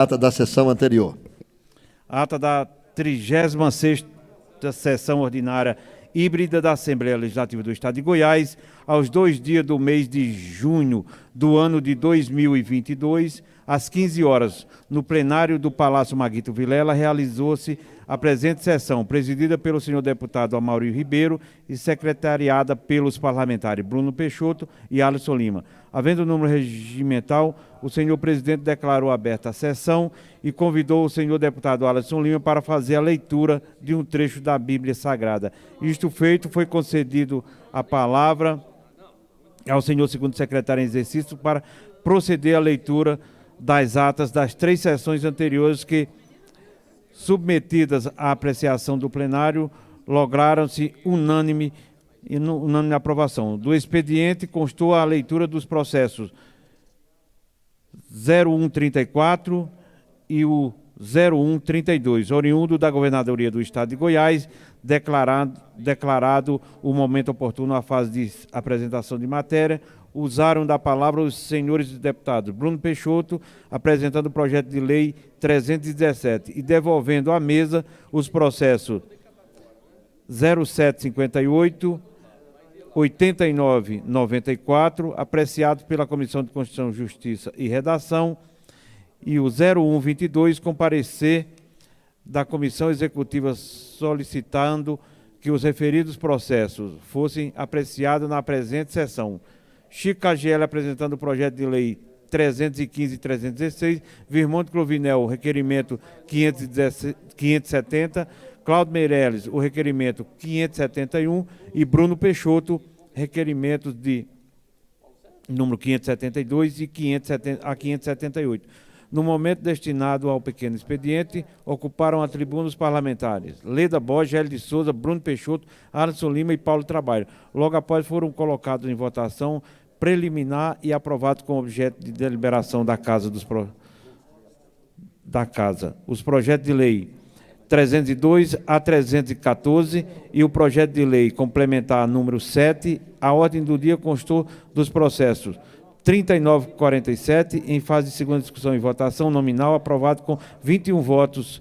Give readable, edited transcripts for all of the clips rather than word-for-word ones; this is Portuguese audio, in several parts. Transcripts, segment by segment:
Ata da sessão anterior. Ata da 36ª sessão ordinária híbrida da Assembleia Legislativa do Estado de Goiás, aos 2 dias do mês de junho do ano de 2022, às 15 horas, no plenário do Palácio Maguito Vilela, realizou-se a presente sessão, presidida pelo senhor deputado Amaury Ribeiro e secretariada pelos parlamentares Bruno Peixoto e Alisson Lima. Havendo o número regimental, o senhor presidente declarou aberta a sessão e convidou o senhor deputado Alisson Lima para fazer a leitura de um trecho da Bíblia Sagrada. Isto feito, foi concedido a palavra ao senhor segundo secretário em exercício para proceder à leitura das atas das 3 sessões anteriores que, submetidas à apreciação do plenário, lograram-se unânime aprovação. Do expediente constou a leitura dos processos 0134 e o 0132, oriundo da Governadoria do Estado de Goiás, declarado o momento oportuno à fase de apresentação de matéria. Usaram da palavra os senhores deputados Bruno Peixoto, apresentando o projeto de lei 317 e devolvendo à mesa os processos 0758, 8994, apreciados pela Comissão de Constituição, Justiça e Redação, e o 0122, com parecer da Comissão Executiva solicitando que os referidos processos fossem apreciados na presente sessão. Chico KGL apresentando o projeto de lei 315 e 316, Virmonte Clovinel, o requerimento 570, Cláudio Meirelles, o requerimento 571 e Bruno Peixoto, requerimentos de número 572 e 578. No momento destinado ao pequeno expediente, ocuparam a tribuna os parlamentares Leda Borges, Hélio de Souza, Bruno Peixoto, Alisson Lima e Paulo Trabalho. Logo após foram colocados em votação preliminar e aprovados com objeto de deliberação da Casa. Os projetos de lei 302 a 314 e o projeto de lei complementar número 7, a ordem do dia constou dos processos 3947, em fase de segunda discussão e votação nominal, aprovado com 21 votos,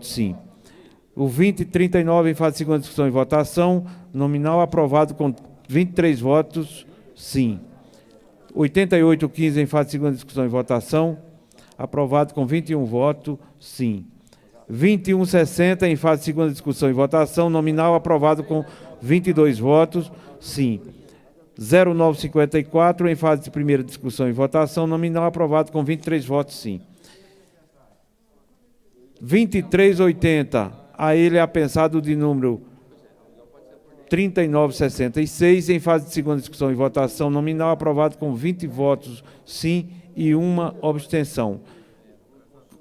sim. O 2039, em fase de segunda discussão e votação nominal, aprovado com 23 votos, sim. 8815, em fase de segunda discussão e votação, aprovado com 21 votos, sim. 2160, em fase de segunda discussão e votação nominal, aprovado com 22 votos, sim. 0954, em fase de primeira discussão e votação nominal, aprovado com 23 votos, sim. 2380, a ele é apensado de número 3966, em fase de segunda discussão e votação nominal, aprovado com 20 votos, sim, e uma abstenção.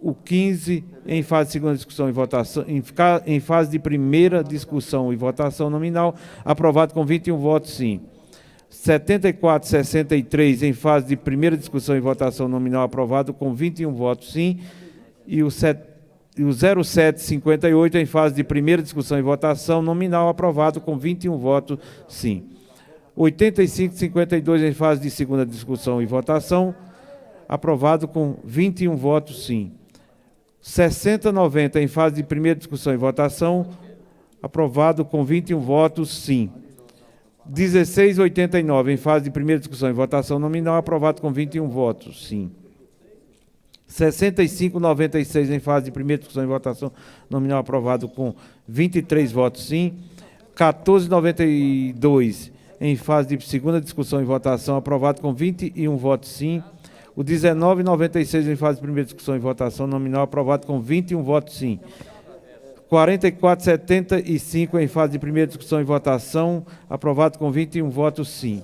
O 15, em fase de segunda discussão e votação, em fase de primeira discussão e votação nominal, aprovado com 21 votos, sim. 7463, em fase de primeira discussão e votação nominal, aprovado com 21 votos, sim. E o 0758, em fase de primeira discussão e votação nominal, aprovado com 21 votos, sim. 8552, em fase de segunda discussão e votação, aprovado com 21 votos, sim. 6090, em fase de primeira discussão e votação, aprovado com 21 votos, sim. 1689, em fase de primeira discussão e votação nominal, aprovado com 21 votos, sim. 6596, em fase de primeira discussão e votação nominal, aprovado com 23 votos, sim. 1492, em fase de segunda discussão e votação, aprovado com 21 votos, sim. O 1996, em fase de primeira discussão e votação nominal, aprovado com 21 votos, sim. 4475, em fase de primeira discussão e votação, aprovado com 21 votos, sim.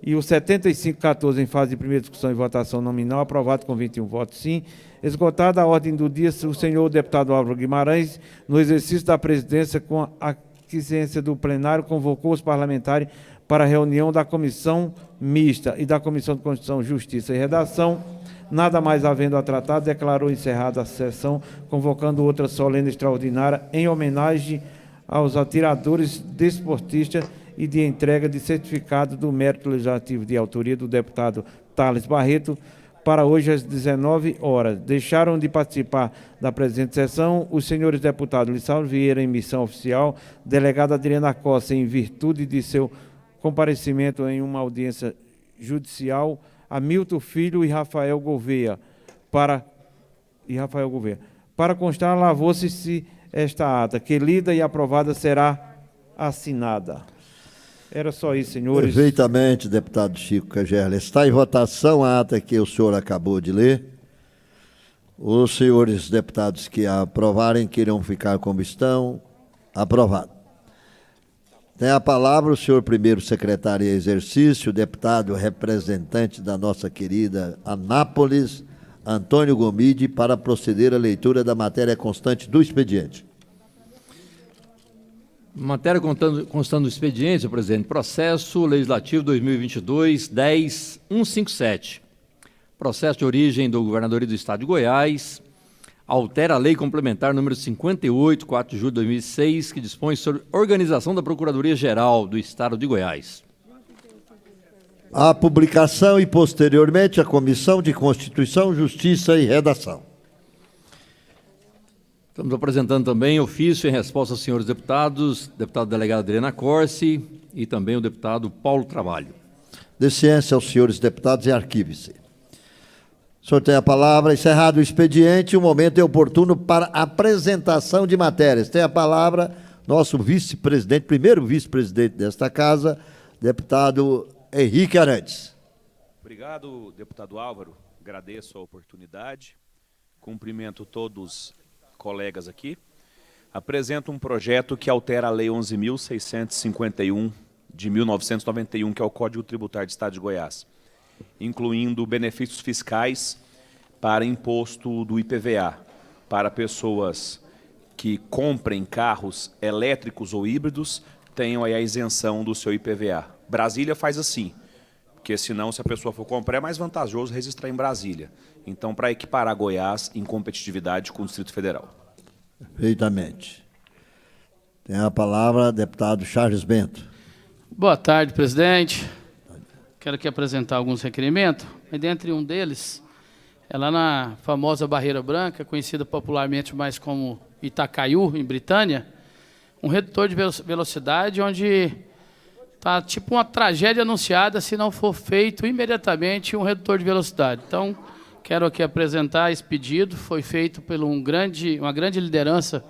E o 7514, em fase de primeira discussão e votação nominal, aprovado com 21 votos, sim. Esgotada a ordem do dia, o senhor deputado Álvaro Guimarães, no exercício da presidência, com a aquiescência do plenário, convocou os parlamentares para a reunião da Comissão Mista e da Comissão de Constituição, Justiça e Redação. Nada mais havendo a tratar, declarou encerrada a sessão, convocando outra solene extraordinária em homenagem aos atiradores desportistas e de entrega de certificado do mérito legislativo de autoria do deputado Thales Barreto, para hoje às 19 horas. Deixaram de participar da presente sessão os senhores deputados Lissau Vieira, em missão oficial, delegada Adriana Costa, em virtude de seu comparecimento em uma audiência judicial, Hamilton Filho e Rafael Gouveia. Para constar, lavou-se esta ata, que lida e aprovada será assinada. Era só isso, senhores. Perfeitamente, deputado Chico Quegel. Está em votação a ata que o senhor acabou de ler. Os senhores deputados que a aprovarem queiram ficar como estão. Aprovado. Tem a palavra o senhor primeiro secretário em exercício, deputado representante da nossa querida Anápolis, Antônio Gomide, para proceder à leitura da matéria constante do expediente. Matéria constando do expediente, senhor presidente. Processo Legislativo 2022-10-157. Processo de origem do Governadoria do Estado de Goiás. Altera a Lei Complementar número 58, 4 de julho de 2006, que dispõe sobre organização da Procuradoria-Geral do Estado de Goiás. A publicação e, posteriormente, a Comissão de Constituição, Justiça e Redação. Estamos apresentando também ofício em resposta aos senhores deputados, deputado delegado Adriana Corsi e também o deputado Paulo Trabalho. De ciência aos senhores deputados e arquive-se. O senhor tem a palavra. Encerrado o expediente, o momento é oportuno para apresentação de matérias. Tem a palavra nosso vice-presidente, primeiro vice-presidente desta casa, deputado Henrique Arantes. Obrigado, deputado Álvaro. Agradeço a oportunidade. Cumprimento todos colegas aqui. Apresento um projeto que altera a Lei 11.651 de 1991, que é o Código Tributário do Estado de Goiás, incluindo benefícios fiscais para imposto do IPVA, para pessoas que comprem carros elétricos ou híbridos, tenham aí a isenção do seu IPVA. Brasília faz assim, porque senão, se a pessoa for comprar, é mais vantajoso registrar em Brasília. Então, para equiparar Goiás em competitividade com o Distrito Federal. Perfeitamente. Tem a palavra deputado Charles Bento. Boa tarde, presidente. Quero aqui apresentar alguns requerimentos, e dentre um deles é lá na famosa Barreira Branca, conhecida popularmente mais como Itacaiú, em Britânia, um redutor de velocidade onde está tipo uma tragédia anunciada se não for feito imediatamente um redutor de velocidade. Então, quero aqui apresentar esse pedido, foi feito por uma grande liderança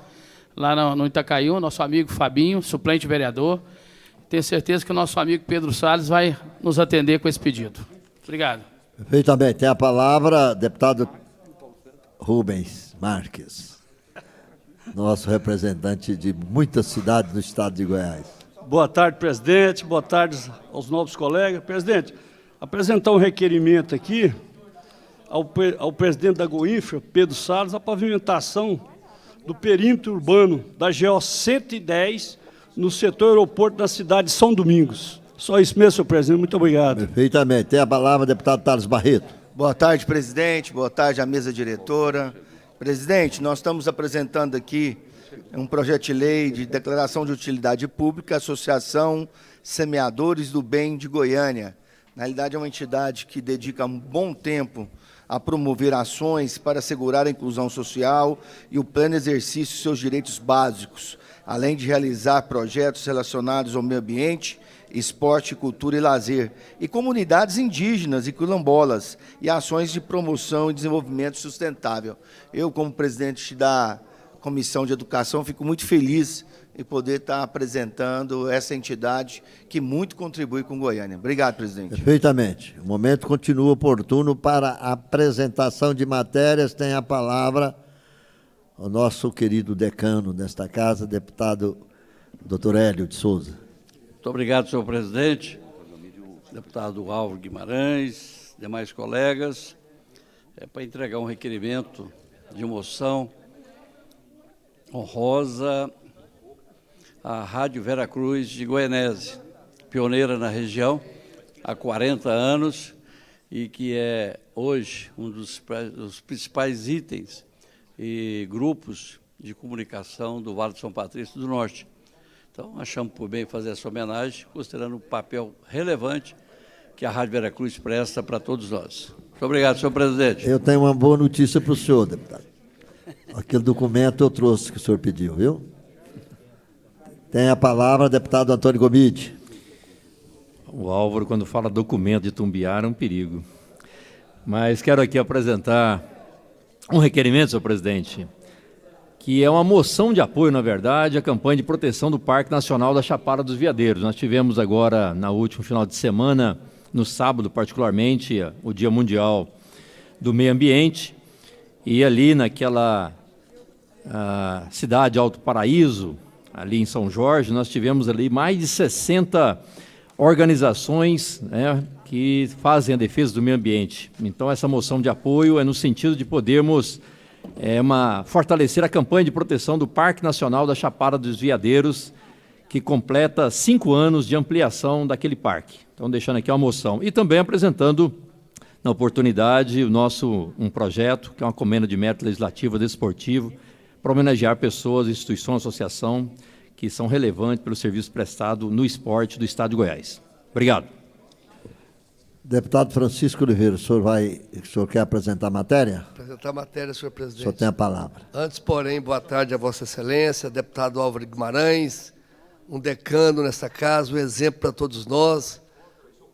lá no Itacaiú, nosso amigo Fabinho, suplente vereador. Tenho certeza que o nosso amigo Pedro Salles vai nos atender com esse pedido. Obrigado. Perfeitamente. Tem a palavra deputado Rubens Marques, nosso representante de muitas cidades do estado de Goiás. Boa tarde, presidente. Boa tarde aos novos colegas. Presidente, apresentar um requerimento aqui ao presidente da Goinfra, Pedro Salles, a pavimentação do perímetro urbano da GO 110 no setor aeroporto da cidade de São Domingos. Só isso mesmo, senhor presidente. Muito obrigado. Perfeitamente. Tem a palavra deputado Thales Barreto. Boa tarde, presidente. Boa tarde à mesa diretora. Presidente, nós estamos apresentando aqui um projeto de lei de declaração de utilidade pública, Associação Semeadores do Bem de Goiânia. Na realidade, é uma entidade que dedica um bom tempo a promover ações para assegurar a inclusão social e o pleno exercício de seus direitos básicos, além de realizar projetos relacionados ao meio ambiente, esporte, cultura e lazer, e comunidades indígenas e quilombolas, e ações de promoção e desenvolvimento sustentável. Eu, como presidente da Comissão de Educação, fico muito feliz em poder estar apresentando essa entidade que muito contribui com Goiânia. Obrigado, presidente. Perfeitamente. O momento continua oportuno para a apresentação de matérias. Tem a palavra o nosso querido decano desta casa, deputado Dr. Hélio de Souza. Muito obrigado, senhor presidente, deputado Álvaro Guimarães, demais colegas. É para entregar um requerimento de moção honrosa à Rádio Veracruz de Goianésia, pioneira na região há 40 anos e que é hoje um dos principais itens e grupos de comunicação do Vale de São Patrício do Norte. Então, achamos por bem fazer essa homenagem, considerando o papel relevante que a Rádio Veracruz presta para todos nós. Muito obrigado, senhor presidente. Eu tenho uma boa notícia para o senhor, deputado. Aquele documento eu trouxe que o senhor pediu, viu? Tem a palavra o deputado Antônio Gomide. O Álvaro, quando fala documento de Tumbiara, é um perigo. Mas quero aqui apresentar um requerimento, senhor presidente, que é uma moção de apoio, na verdade, à campanha de proteção do Parque Nacional da Chapada dos Veadeiros. Nós tivemos agora, no último final de semana, no sábado particularmente, o Dia Mundial do Meio Ambiente, e ali naquela cidade Alto Paraíso, ali em São Jorge, nós tivemos ali mais de 60 organizações, né, que fazem a defesa do meio ambiente. Então, essa moção de apoio é no sentido de podermos fortalecer a campanha de proteção do Parque Nacional da Chapada dos Veadeiros, que completa 5 anos de ampliação daquele parque. Então, deixando aqui uma moção. E também apresentando, na oportunidade, um projeto, que é uma comenda de mérito legislativo desportivo, para homenagear pessoas, instituições, associação, que são relevantes pelo serviço prestado no esporte do Estado de Goiás. Obrigado. Deputado Francisco Oliveira, o senhor quer apresentar a matéria? Apresentar a matéria, senhor presidente. O senhor tem a palavra. Antes, porém, boa tarde a Vossa Excelência, deputado Álvaro Guimarães, um decano nessa casa, um exemplo para todos nós,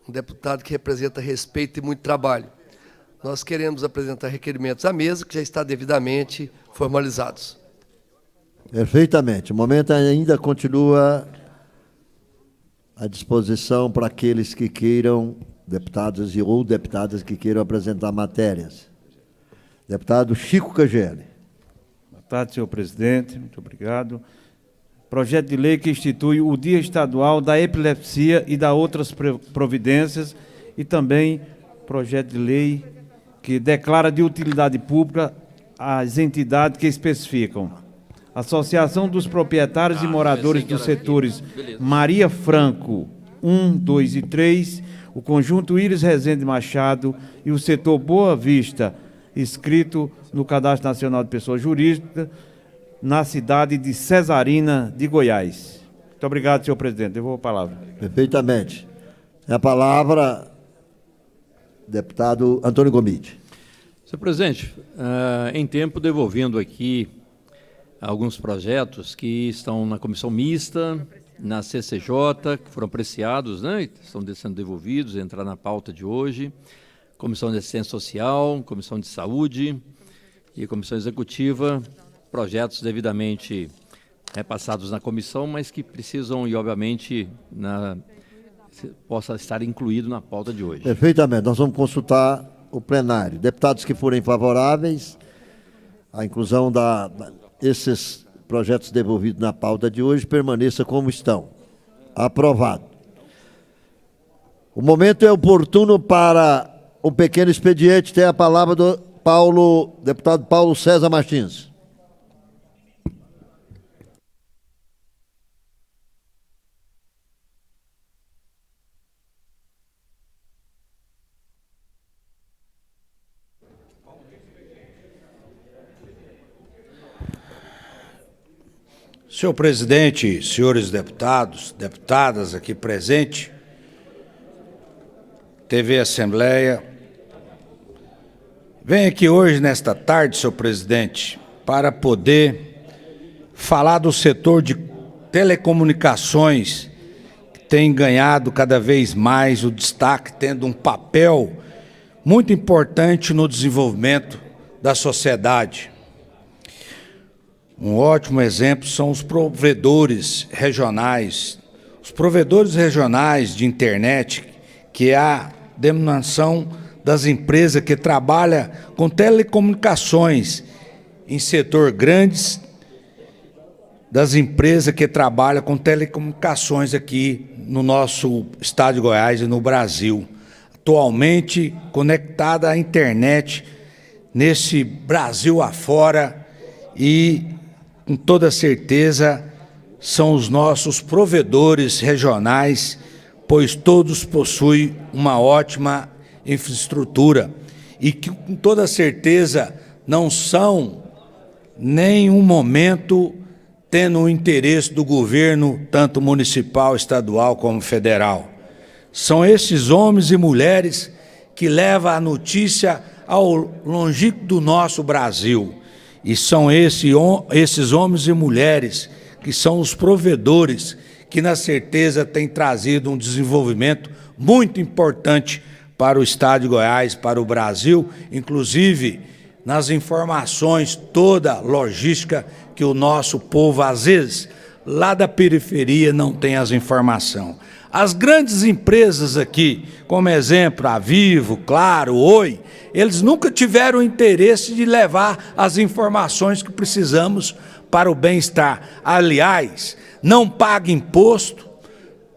um deputado que representa respeito e muito trabalho. Nós queremos apresentar requerimentos à mesa, que já está devidamente formalizados. Perfeitamente. O momento ainda continua à disposição para aqueles que queiram, deputados ou deputadas que queiram apresentar matérias. Deputado Chico KGL. Boa tarde, senhor presidente. Muito obrigado. Projeto de lei que institui o Dia Estadual da Epilepsia e da outras providências, e também projeto de lei que declara de utilidade pública as entidades que especificam: Associação dos Proprietários e Moradores dos Setores Maria Franco 1, 2 e 3, o Conjunto Íris Rezende Machado e o setor Boa Vista, inscrito no Cadastro Nacional de Pessoas Jurídicas, na cidade de Cesarina, de Goiás. Muito obrigado, senhor presidente. Devolvo a palavra. Perfeitamente. É a palavra, deputado Antônio Gomide. Senhor presidente, em tempo devolvendo aqui alguns projetos que estão na comissão mista, na CCJ, que foram apreciados, né, e estão sendo devolvidos, entrar na pauta de hoje, Comissão de Assistência Social, Comissão de Saúde e Comissão Executiva, projetos devidamente repassados na comissão, mas que precisam, e obviamente, possa estar incluído na pauta de hoje. Perfeitamente. Nós vamos consultar o plenário. Deputados que forem favoráveis à inclusão desses projetos devolvidos na pauta de hoje, permaneça como estão. Aprovado. O momento é oportuno para o pequeno expediente. Tem a palavra do deputado Paulo César Martins. Senhor presidente, senhores deputados, deputadas aqui presentes, TV Assembleia, venho aqui hoje, nesta tarde, senhor presidente, para poder falar do setor de telecomunicações, que tem ganhado cada vez mais o destaque, tendo um papel muito importante no desenvolvimento da sociedade. Um ótimo exemplo são os provedores regionais. Os provedores regionais de internet, que é a denominação das empresas que trabalham com telecomunicações em setor grandes, das empresas que trabalham com telecomunicações aqui no nosso estado de Goiás e no Brasil. Atualmente conectada à internet nesse Brasil afora, e com toda certeza são os nossos provedores regionais, pois todos possuem uma ótima infraestrutura e que com toda certeza não são nenhum momento tendo o interesse do governo, tanto municipal, estadual como federal. São esses homens e mulheres que leva a notícia ao longínquo do nosso Brasil. E são esses homens e mulheres que são os provedores, que na certeza têm trazido um desenvolvimento muito importante para o Estado de Goiás, para o Brasil, inclusive nas informações, toda a logística que o nosso povo, às vezes, lá da periferia, não tem as informações. As grandes empresas aqui, como exemplo, a Vivo, Claro, Oi, eles nunca tiveram interesse de levar as informações que precisamos para o bem-estar. Aliás, não paga imposto,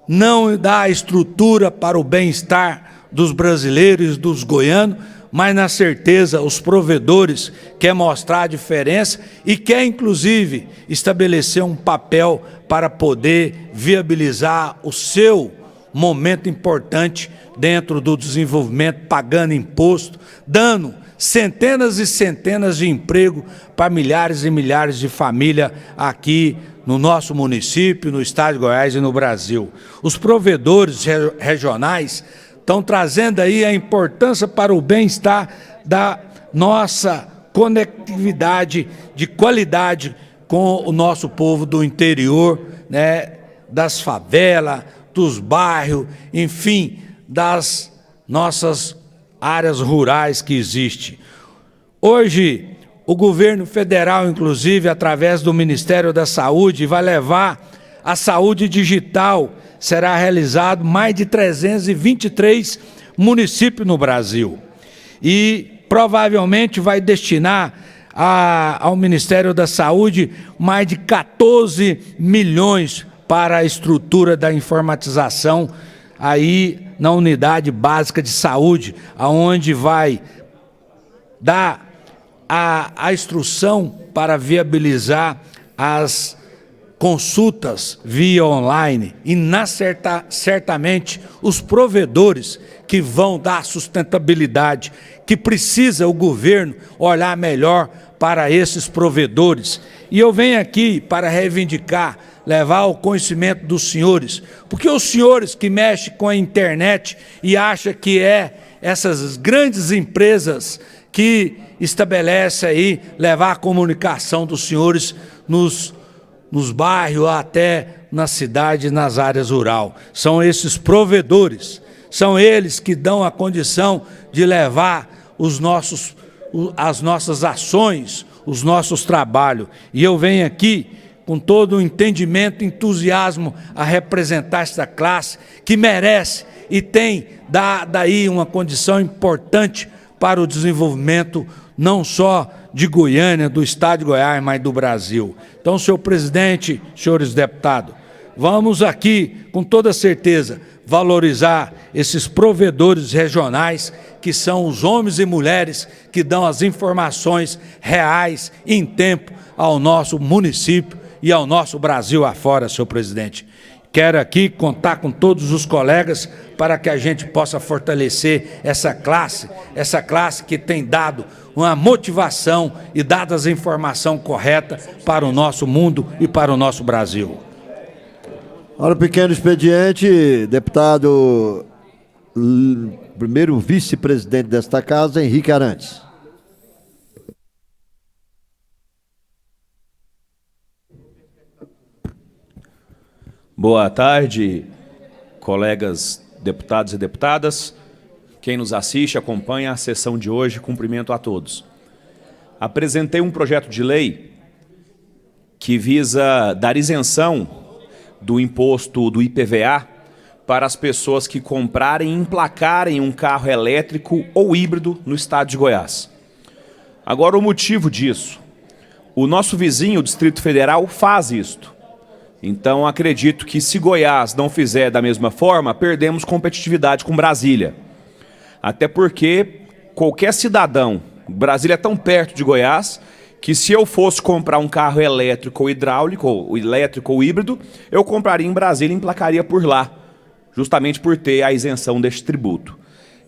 não dá estrutura para o bem-estar dos brasileiros, dos goianos, mas na certeza os provedores querem mostrar a diferença e quer inclusive estabelecer um papel para poder viabilizar o seu momento importante dentro do desenvolvimento, pagando imposto, dando centenas e centenas de emprego para milhares e milhares de famílias aqui no nosso município, no estado de Goiás e no Brasil. Os provedores regionais estão trazendo aí a importância para o bem-estar da nossa conectividade de qualidade com o nosso povo do interior, né, das favelas, dos bairros, enfim, das nossas áreas rurais que existem. Hoje, o governo federal, inclusive, através do Ministério da Saúde, vai levar a saúde digital. Será realizado mais de 323 municípios no Brasil. E provavelmente vai destinar ao Ministério da Saúde mais de 14 milhões para a estrutura da informatização aí na unidade básica de saúde, aonde vai dar a instrução para viabilizar as consultas via online e certamente os provedores que vão dar sustentabilidade, que precisa o governo olhar melhor para esses provedores. E eu venho aqui para reivindicar, levar ao conhecimento dos senhores, porque os senhores que mexem com a internet e acham que essas grandes empresas que estabelecem aí levar a comunicação dos senhores nos bairros, até na cidade, nas áreas rurais. São esses provedores, são eles que dão a condição de levar as nossas ações, os nossos trabalhos. E eu venho aqui com todo o entendimento, entusiasmo a representar esta classe que merece e tem daí uma condição importante para o desenvolvimento não só de Goiânia, do estado de Goiás, mas do Brasil. Então, senhor presidente, senhores deputados, vamos aqui, com toda certeza, valorizar esses provedores regionais, que são os homens e mulheres que dão as informações reais, em tempo, ao nosso município e ao nosso Brasil afora, senhor presidente. Quero aqui contar com todos os colegas para que a gente possa fortalecer essa classe que tem dado uma motivação e dado as informações corretas para o nosso mundo e para o nosso Brasil. Ora, pequeno expediente, deputado, primeiro vice-presidente desta casa, Henrique Arantes. Boa tarde, colegas deputados e deputadas. Quem nos assiste, acompanha a sessão de hoje, cumprimento a todos. Apresentei um projeto de lei que visa dar isenção do imposto do IPVA para as pessoas que comprarem e emplacarem um carro elétrico ou híbrido no estado de Goiás. Agora, o motivo disso. O nosso vizinho, o Distrito Federal, faz isto. Então, acredito que se Goiás não fizer da mesma forma, perdemos competitividade com Brasília. Até porque qualquer cidadão, Brasília é tão perto de Goiás, que se eu fosse comprar um carro elétrico ou hidráulico, ou elétrico ou híbrido, eu compraria em Brasília e emplacaria por lá, justamente por ter a isenção deste tributo.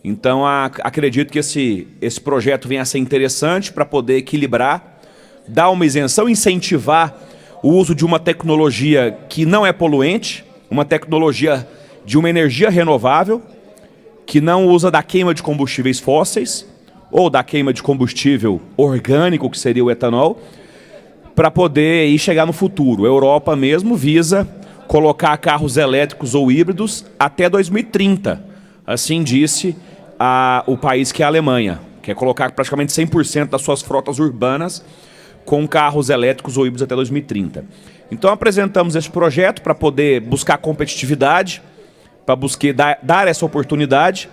Então, acredito que esse projeto venha a ser interessante para poder equilibrar, dar uma isenção, incentivar o uso de uma tecnologia que não é poluente, uma tecnologia de uma energia renovável, que não usa da queima de combustíveis fósseis ou da queima de combustível orgânico, que seria o etanol, para poder ir chegar no futuro. A Europa mesmo visa colocar carros elétricos ou híbridos até 2030. Assim disse o país que é a Alemanha, quer colocar praticamente 100% das suas frotas urbanas com carros elétricos ou híbridos até 2030. Então apresentamos esse projeto para poder buscar competitividade, para dar essa oportunidade,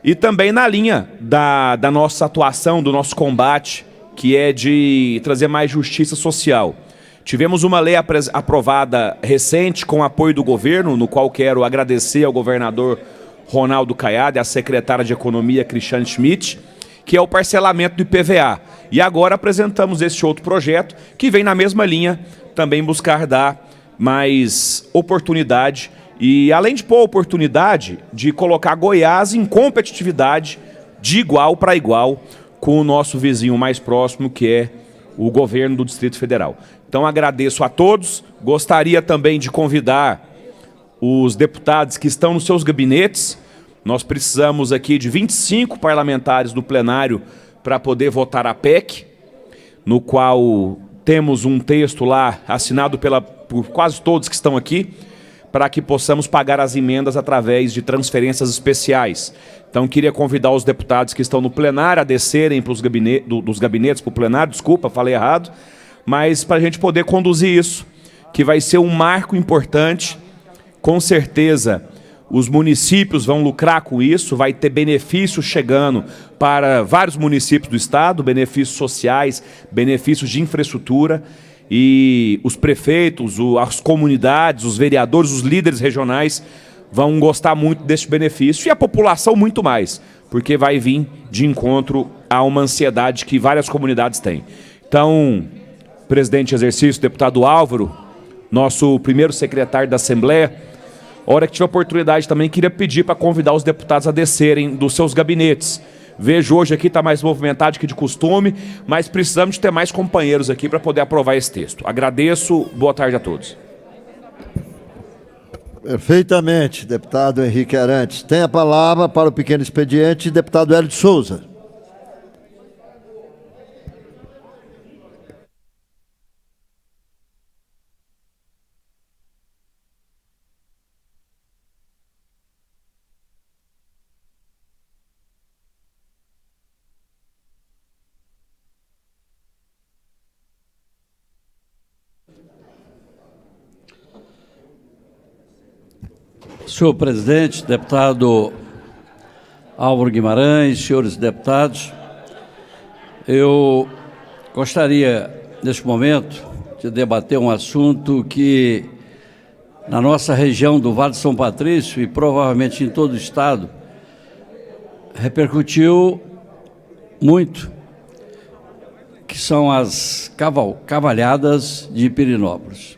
e também na linha da nossa atuação, do nosso combate, que é de trazer mais justiça social. Tivemos uma lei aprovada recente com apoio do governo, no qual quero agradecer ao governador Ronaldo Caiado e à secretária de Economia, Cristiane Schmidt, que é o parcelamento do IPVA. E agora apresentamos esse outro projeto, que vem na mesma linha, também buscar dar mais oportunidade e, além de pôr a oportunidade de colocar Goiás em competitividade de igual para igual com o nosso vizinho mais próximo, que é o governo do Distrito Federal. Então agradeço a todos, gostaria também de convidar os deputados que estão nos seus gabinetes. Nós precisamos aqui de 25 parlamentares no plenário para poder votar a PEC, no qual temos um texto lá assinado por quase todos que estão aqui, para que possamos pagar as emendas através de transferências especiais. Então, queria convidar os deputados que estão no plenário a descerem dos gabinetes para o plenário, desculpa, falei errado, mas para a gente poder conduzir isso, que vai ser um marco importante. Com certeza, os municípios vão lucrar com isso, vai ter benefícios chegando para vários municípios do estado, benefícios sociais, benefícios de infraestrutura, e os prefeitos, as comunidades, os vereadores, os líderes regionais vão gostar muito deste benefício, e a população muito mais, porque vai vir de encontro a uma ansiedade que várias comunidades têm. Então, presidente em exercício, deputado Álvaro, nosso primeiro secretário da Assembleia, a hora que tiver oportunidade também, queria pedir para convidar os deputados a descerem dos seus gabinetes. Vejo hoje aqui está mais movimentado que de costume, mas precisamos de ter mais companheiros aqui para poder aprovar esse texto. Agradeço, boa tarde a todos. Perfeitamente, deputado Henrique Arantes. Tem a palavra para o pequeno expediente, deputado Hélio de Souza. Senhor presidente, deputado Álvaro Guimarães, senhores deputados, eu gostaria, neste momento, de debater um assunto que, na nossa região do Vale de São Patrício e provavelmente em todo o estado, repercutiu muito, que são as cavalhadas de Pirenópolis.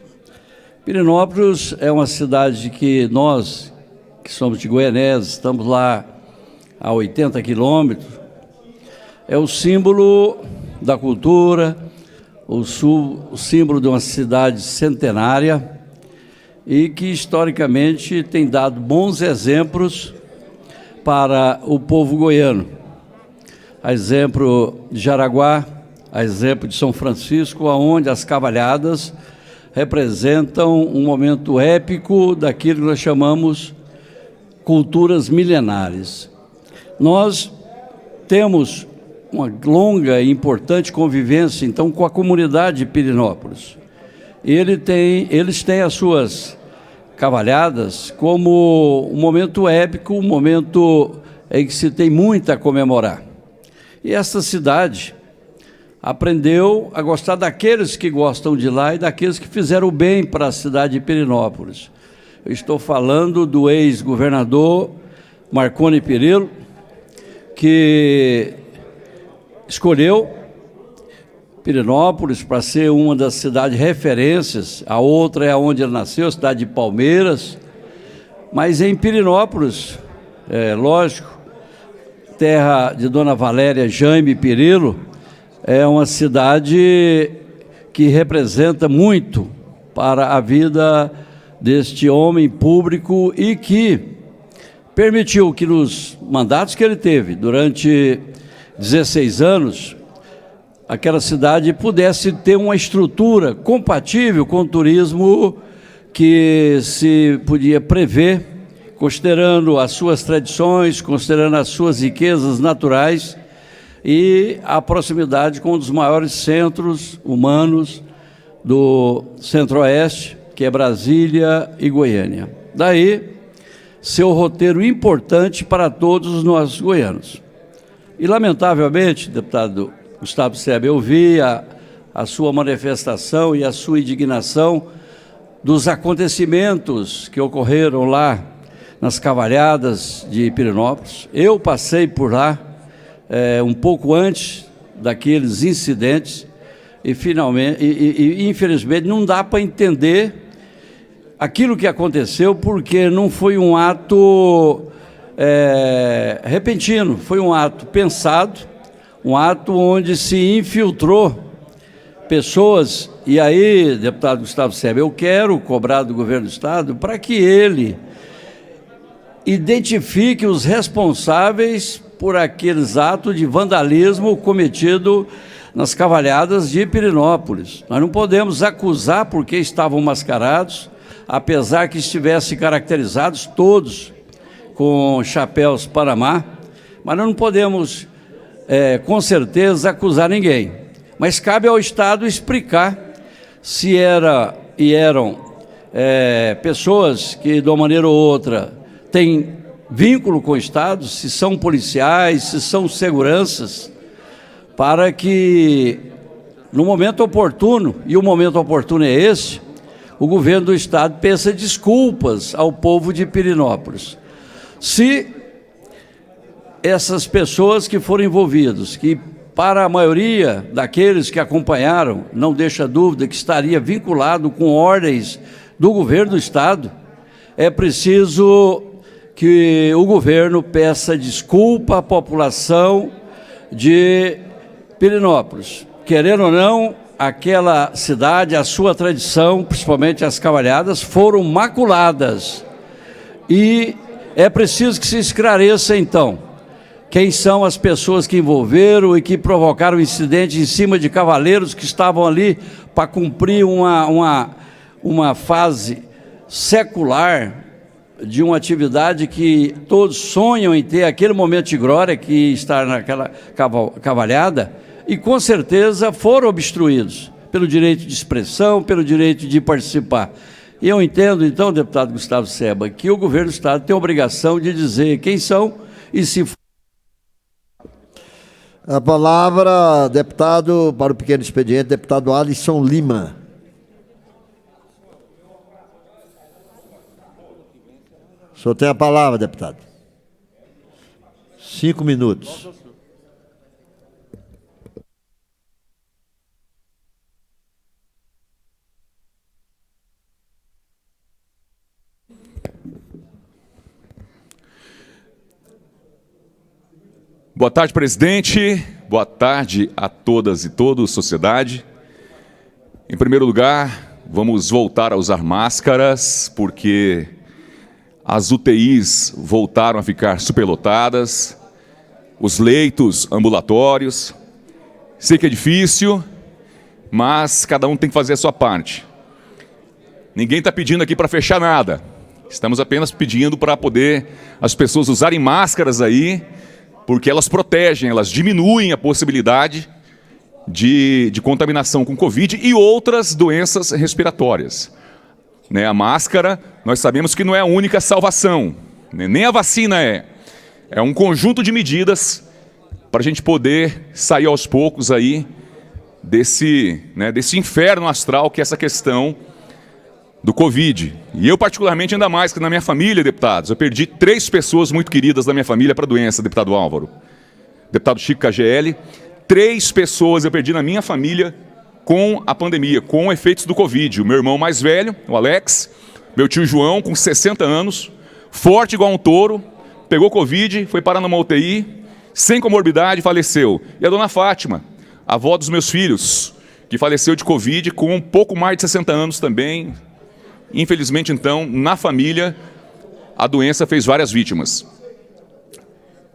Pirenópolis é uma cidade que nós, que somos de Goianésia, estamos lá a 80 quilômetros, é o símbolo da cultura, o símbolo de uma cidade centenária e que, historicamente, tem dado bons exemplos para o povo goiano. A exemplo de Jaraguá, a exemplo de São Francisco, onde as cavalhadas representam um momento épico daquilo que nós chamamos culturas milenares. Nós temos uma longa e importante convivência, então, com a comunidade de Pirenópolis. Eles têm as suas cavalhadas como um momento épico, um momento em que se tem muito a comemorar. E essa cidade aprendeu a gostar daqueles que gostam de lá e daqueles que fizeram bem para a cidade de Pirenópolis. Eu estou falando do ex-governador Marconi Perillo, que escolheu Pirenópolis para ser uma das cidades referências. A outra é onde ele nasceu, a cidade de Palmeiras. Mas em Pirenópolis, lógico, terra de Dona Valéria Jaime Perillo, é uma cidade que representa muito para a vida deste homem público e que permitiu que nos mandatos que ele teve durante 16 anos, aquela cidade pudesse ter uma estrutura compatível com o turismo que se podia prever, considerando as suas tradições, considerando as suas riquezas naturais e a proximidade com um dos maiores centros humanos do Centro-Oeste, que é Brasília e Goiânia. Daí, seu roteiro importante para todos nós goianos. E, lamentavelmente, deputado Gustavo Seba, eu vi a sua manifestação e a sua indignação dos acontecimentos que ocorreram lá nas cavalhadas de Pirenópolis. Eu passei por lá um pouco antes daqueles incidentes e, infelizmente, não dá para entender aquilo que aconteceu, porque não foi um ato repentino, foi um ato pensado, um ato onde se infiltrou pessoas. E aí, deputado Gustavo Seba, eu quero cobrar do governo do Estado para que ele identifique os responsáveis por aqueles atos de vandalismo cometido nas cavalhadas de Pirenópolis. Nós não podemos acusar porque estavam mascarados, apesar que estivessem caracterizados todos com chapéus Panamá, mas nós não podemos, com certeza, acusar ninguém. Mas cabe ao Estado explicar se eram pessoas que, de uma maneira ou outra, têm vínculo com o Estado, se são policiais, se são seguranças, para que, no momento oportuno, e o momento oportuno é esse, o governo do Estado peça desculpas ao povo de Pirenópolis. Se essas pessoas que foram envolvidas, que para a maioria daqueles que acompanharam, não deixa dúvida que estaria vinculado com ordens do governo do Estado, é preciso que o governo peça desculpa à população de Pirenópolis. Querendo ou não, aquela cidade, a sua tradição, principalmente as cavalhadas, foram maculadas. E é preciso que se esclareça, então, quem são as pessoas que envolveram e que provocaram incidentes em cima de cavaleiros que estavam ali para cumprir uma fase secular de uma atividade que todos sonham em ter, aquele momento de glória que está naquela cavalhada, e com certeza foram obstruídos pelo direito de expressão, pelo direito de participar. E eu entendo, então, deputado Gustavo Seba, que o governo do Estado tem a obrigação de dizer quem são e se... A palavra, deputado, para o pequeno expediente, deputado Alisson Lima. O senhor tem a palavra, deputado. 5 minutos. Boa tarde, presidente. Boa tarde a todas e todos, sociedade. Em primeiro lugar, vamos voltar a usar máscaras, porque as UTIs voltaram a ficar superlotadas, os leitos ambulatórios. Sei que é difícil, mas cada um tem que fazer a sua parte. Ninguém está pedindo aqui para fechar nada. Estamos apenas pedindo para poder as pessoas usarem máscaras aí, porque elas protegem, elas diminuem a possibilidade de contaminação com Covid e outras doenças respiratórias. A máscara, nós sabemos que não é a única salvação, nem a vacina é. É um conjunto de medidas para a gente poder sair aos poucos aí desse inferno astral que é essa questão do Covid. E eu, particularmente, ainda mais que na minha família, deputados, eu perdi 3 pessoas muito queridas da minha família para a doença, deputado Álvaro. Deputado Chico KGL, 3 pessoas eu perdi na minha família com a pandemia, com efeitos do Covid. O meu irmão mais velho, o Alex, meu tio João, com 60 anos, forte igual um touro, pegou Covid, foi parar numa UTI, sem comorbidade, faleceu. E a dona Fátima, avó dos meus filhos, que faleceu de Covid com um pouco mais de 60 anos também. Infelizmente, então, na família, a doença fez várias vítimas.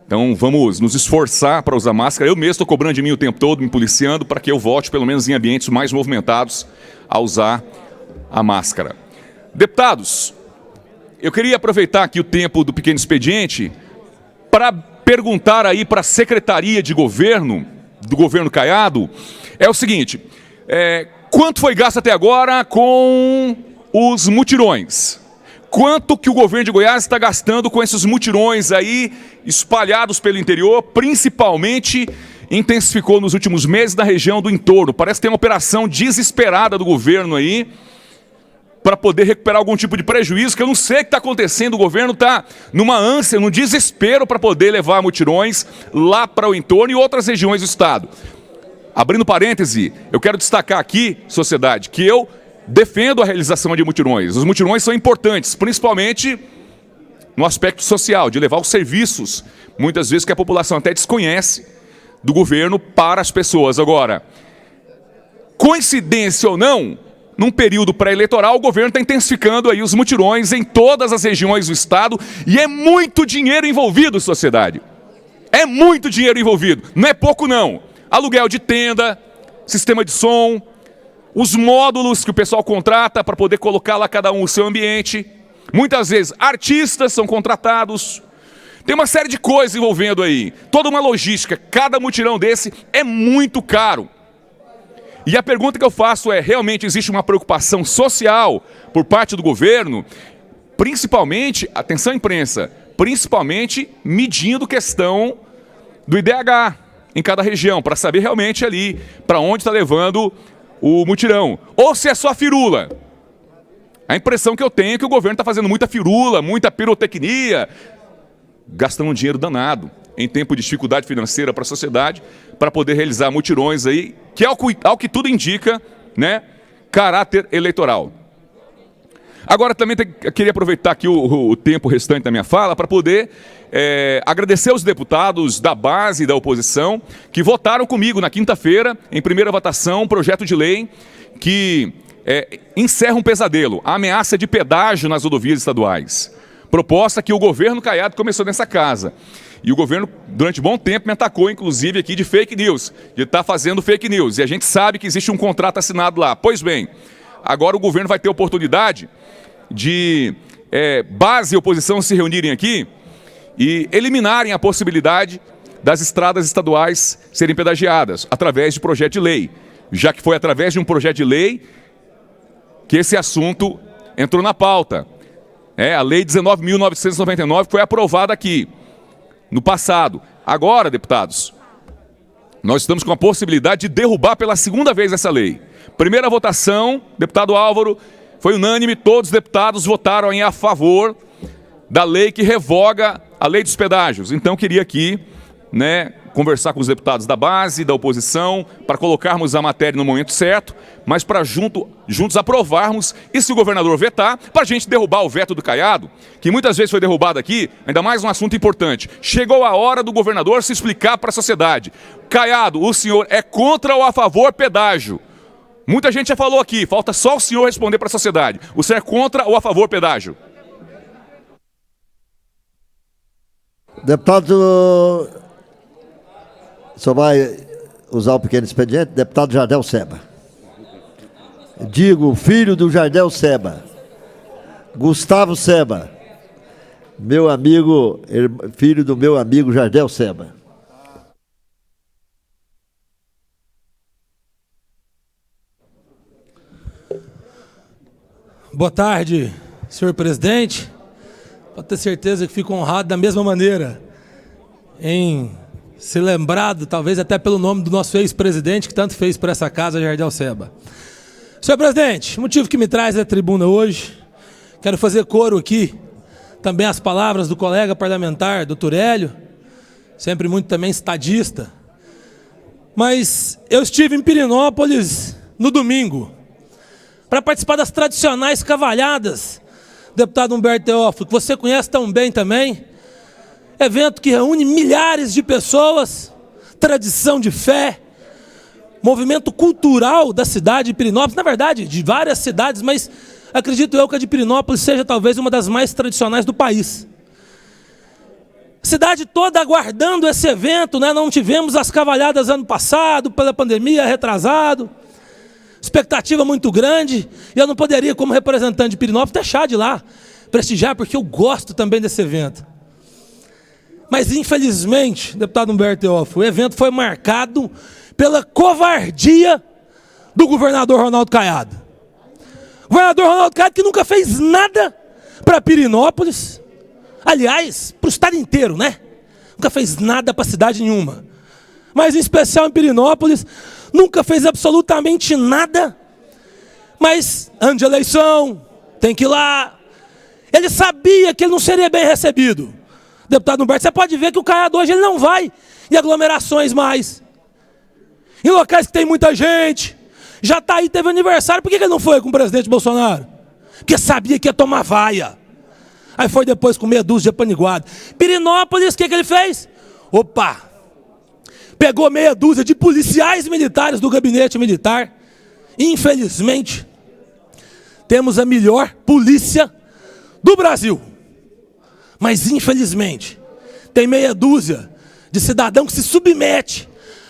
Então vamos nos esforçar para usar máscara. Eu mesmo estou cobrando de mim o tempo todo, me policiando, para que eu volte, pelo menos em ambientes mais movimentados, a usar a máscara. Deputados, eu queria aproveitar aqui o tempo do pequeno expediente para perguntar aí para a Secretaria de Governo, do governo Caiado, é o seguinte, quanto foi gasto até agora com os mutirões? Quanto que o governo de Goiás está gastando com esses mutirões aí espalhados pelo interior, principalmente intensificou nos últimos meses na região do entorno? Parece que tem uma operação desesperada do governo aí para poder recuperar algum tipo de prejuízo, que eu não sei o que está acontecendo. O governo está numa ânsia, num desespero para poder levar mutirões lá para o entorno e outras regiões do estado. Abrindo parêntese, eu quero destacar aqui, sociedade, que eu defendo a realização de mutirões. Os mutirões são importantes, principalmente no aspecto social, de levar os serviços, muitas vezes que a população até desconhece, do governo para as pessoas. Agora, coincidência ou não, num período pré-eleitoral, o governo está intensificando aí os mutirões em todas as regiões do estado e é muito dinheiro envolvido, sociedade. É muito dinheiro envolvido, não é pouco não. Aluguel de tenda, sistema de som, os módulos que o pessoal contrata para poder colocar lá cada um o seu ambiente. Muitas vezes artistas são contratados. Tem uma série de coisas envolvendo aí. Toda uma logística. Cada mutirão desse é muito caro. E a pergunta que eu faço é, realmente existe uma preocupação social por parte do governo? Principalmente, atenção imprensa, principalmente medindo questão do IDH em cada região, para saber realmente ali para onde está levando o mutirão. Ou se é só firula. A impressão que eu tenho é que o governo está fazendo muita firula, muita pirotecnia, gastando um dinheiro danado em tempo de dificuldade financeira para a sociedade, para poder realizar mutirões aí, que ao que tudo indica, né, caráter eleitoral. Agora também queria aproveitar aqui o tempo restante da minha fala para poder agradecer aos deputados da base e da oposição que votaram comigo na quinta-feira, em primeira votação, um projeto de lei que encerra um pesadelo, a ameaça de pedágio nas rodovias estaduais. Proposta que o governo Caiado começou nessa casa. E o governo, durante bom tempo, me atacou, inclusive, aqui de fake news, de estar fazendo fake news. E a gente sabe que existe um contrato assinado lá. Pois bem, agora o governo vai ter oportunidade de base e oposição se reunirem aqui e eliminarem a possibilidade das estradas estaduais serem pedagiadas através de projeto de lei, já que foi através de um projeto de lei que esse assunto entrou na pauta. A Lei 19.999 foi aprovada aqui no passado. Agora, deputados, nós estamos com a possibilidade de derrubar pela segunda vez essa lei. Primeira votação, deputado Álvaro, foi unânime, todos os deputados votaram a favor da lei que revoga a lei dos pedágios. Então, queria aqui, conversar com os deputados da base, da oposição, para colocarmos a matéria no momento certo, mas para juntos aprovarmos, e se o governador vetar, para a gente derrubar o veto do Caiado, que muitas vezes foi derrubado aqui, ainda mais um assunto importante. Chegou a hora do governador se explicar para a sociedade. Caiado, o senhor é contra ou a favor pedágio? Muita gente já falou aqui, falta só o senhor responder para a sociedade. O senhor é contra ou a favor pedágio? Deputado, o senhor vai usar o pequeno expediente? Deputado Jardel Seba. Digo, filho do Jardel Seba, Gustavo Seba, meu amigo, filho do meu amigo Jardel Seba. Boa tarde, senhor presidente. Pode ter certeza que fico honrado da mesma maneira em ser lembrado, talvez até pelo nome do nosso ex-presidente, que tanto fez por essa casa, Jardel Seba. Senhor presidente, o motivo que me traz à tribuna hoje, quero fazer coro aqui, também as palavras do colega parlamentar, doutor Hélio, sempre muito também estadista. Mas eu estive em Pirenópolis no domingo, para participar das tradicionais cavalhadas, deputado Humberto Teófilo, que você conhece tão bem também, evento que reúne milhares de pessoas, tradição de fé, movimento cultural da cidade de Pirenópolis, na verdade, de várias cidades, mas acredito eu que a de Pirenópolis seja talvez uma das mais tradicionais do país. Cidade toda aguardando esse evento, né? Não tivemos as cavalhadas ano passado, pela pandemia, retrasado. Expectativa muito grande. E eu não poderia, como representante de Pirenópolis, deixar de ir lá prestigiar, porque eu gosto também desse evento. Mas, infelizmente, deputado Humberto Teófilo, o evento foi marcado pela covardia do governador Ronaldo Caiado. O governador Ronaldo Caiado que nunca fez nada para Pirenópolis. Aliás, para o estado inteiro, né? Nunca fez nada para cidade nenhuma. Mas, em especial em Pirenópolis, nunca fez absolutamente nada. Mas, ano de eleição, tem que ir lá. Ele sabia que ele não seria bem recebido. Deputado Humberto, você pode ver que o Caiado hoje ele não vai em aglomerações mais. Em locais que tem muita gente. Já está aí, teve aniversário. Por que ele não foi com o presidente Bolsonaro? Porque sabia que ia tomar vaia. Aí foi depois com meia dúzia de apaniguado. Pirenópolis, o que ele fez? Opa! Pegou meia dúzia de policiais militares do gabinete militar. Infelizmente, temos a melhor polícia do Brasil. Mas, infelizmente, tem meia dúzia de cidadão que se submete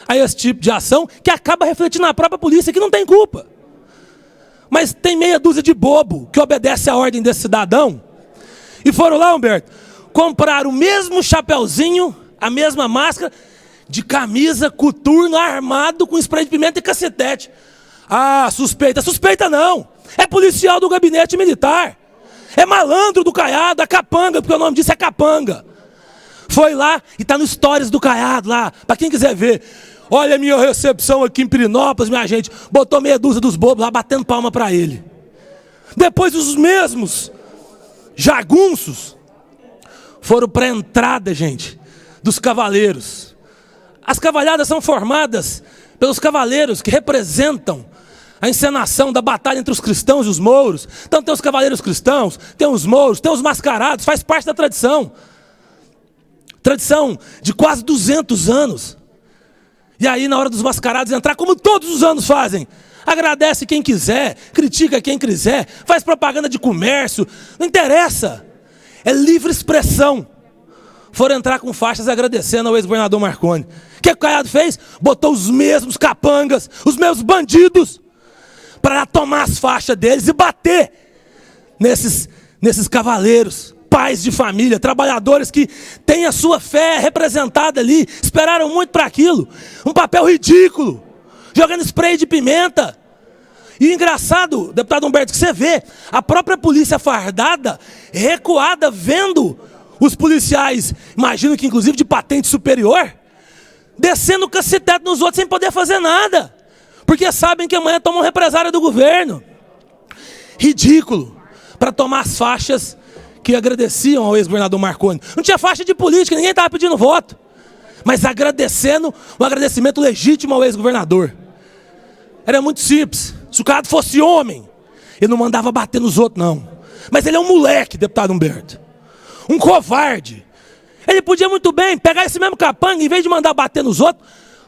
a esse tipo de ação que acaba refletindo na própria polícia, que não tem culpa. Mas tem meia dúzia de bobo que obedece à ordem desse cidadão. E foram lá, Humberto, comprar o mesmo chapeuzinho, a mesma máscara, de camisa, coturno, armado com spray de pimenta e cacetete. Ah, suspeita. Suspeita não. É policial do gabinete militar. É malandro do Caiado, a capanga, porque o nome disso é capanga. Foi lá e está no stories do Caiado lá, para quem quiser ver. Olha a minha recepção aqui em Pirenópolis, minha gente. Botou meia dúzia dos bobos lá, batendo palma para ele. Depois os mesmos jagunços foram para a entrada, gente, dos cavaleiros. As cavalhadas são formadas pelos cavaleiros que representam a encenação da batalha entre os cristãos e os mouros. Então tem os cavaleiros cristãos, tem os mouros, tem os mascarados, faz parte da tradição. Tradição de quase 200 anos. E aí na hora dos mascarados entrar, como todos os anos fazem, agradece quem quiser, critica quem quiser, faz propaganda de comércio, não interessa. É livre expressão. Foram entrar com faixas agradecendo ao ex-governador Marconi. O que o Caiado fez? Botou os mesmos capangas, os mesmos bandidos, para tomar as faixas deles e bater nesses cavaleiros, pais de família, trabalhadores que têm a sua fé representada ali, esperaram muito para aquilo. Um papel ridículo, jogando spray de pimenta. E o engraçado, deputado Humberto, que você vê, a própria polícia fardada, recuada, vendo os policiais, imagino que inclusive de patente superior, descendo o cacetete nos outros sem poder fazer nada. Porque sabem que amanhã tomam represária do governo. Ridículo. Para tomar as faixas que agradeciam ao ex-governador Marconi. Não tinha faixa de política, ninguém estava pedindo voto. Mas agradecendo, um agradecimento legítimo ao ex-governador. Era muito simples. Se o cara fosse homem, ele não mandava bater nos outros, não. Mas ele é um moleque, deputado Humberto. Um covarde. Ele podia muito bem pegar esse mesmo capanga, em vez de mandar bater nos outros,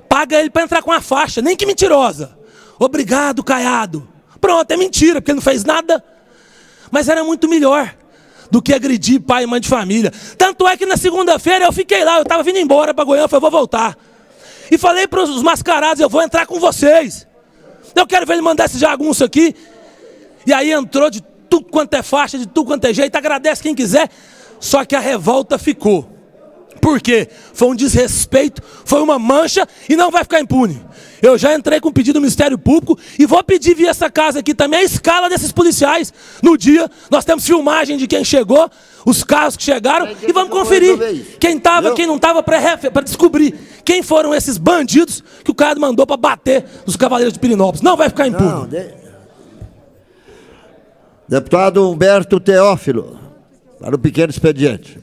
paga ele para entrar com a faixa, nem que mentirosa. Obrigado, Caiado. Pronto, é mentira, porque ele não fez nada. Mas era muito melhor do que agredir pai e mãe de família. Tanto é que na segunda-feira eu fiquei lá, eu estava vindo embora para Goiânia, eu falei, vou voltar. E falei para os mascarados, eu vou entrar com vocês. Eu quero ver ele mandar esse jagunço aqui. E aí entrou de tudo quanto é faixa, de tudo quanto é jeito, agradece quem quiser. Só que a revolta ficou. Por quê? Foi um desrespeito, foi uma mancha e não vai ficar impune. Eu já entrei com pedido do Ministério Público e vou pedir via essa casa aqui também a escala desses policiais. No dia, nós temos filmagem de quem chegou, os carros que chegaram e vamos conferir quem estava, quem não estava, para descobrir quem foram esses bandidos que o cara mandou para bater nos Cavaleiros de Pirenópolis. Não vai ficar impune. Deputado Humberto Teófilo, para o pequeno expediente.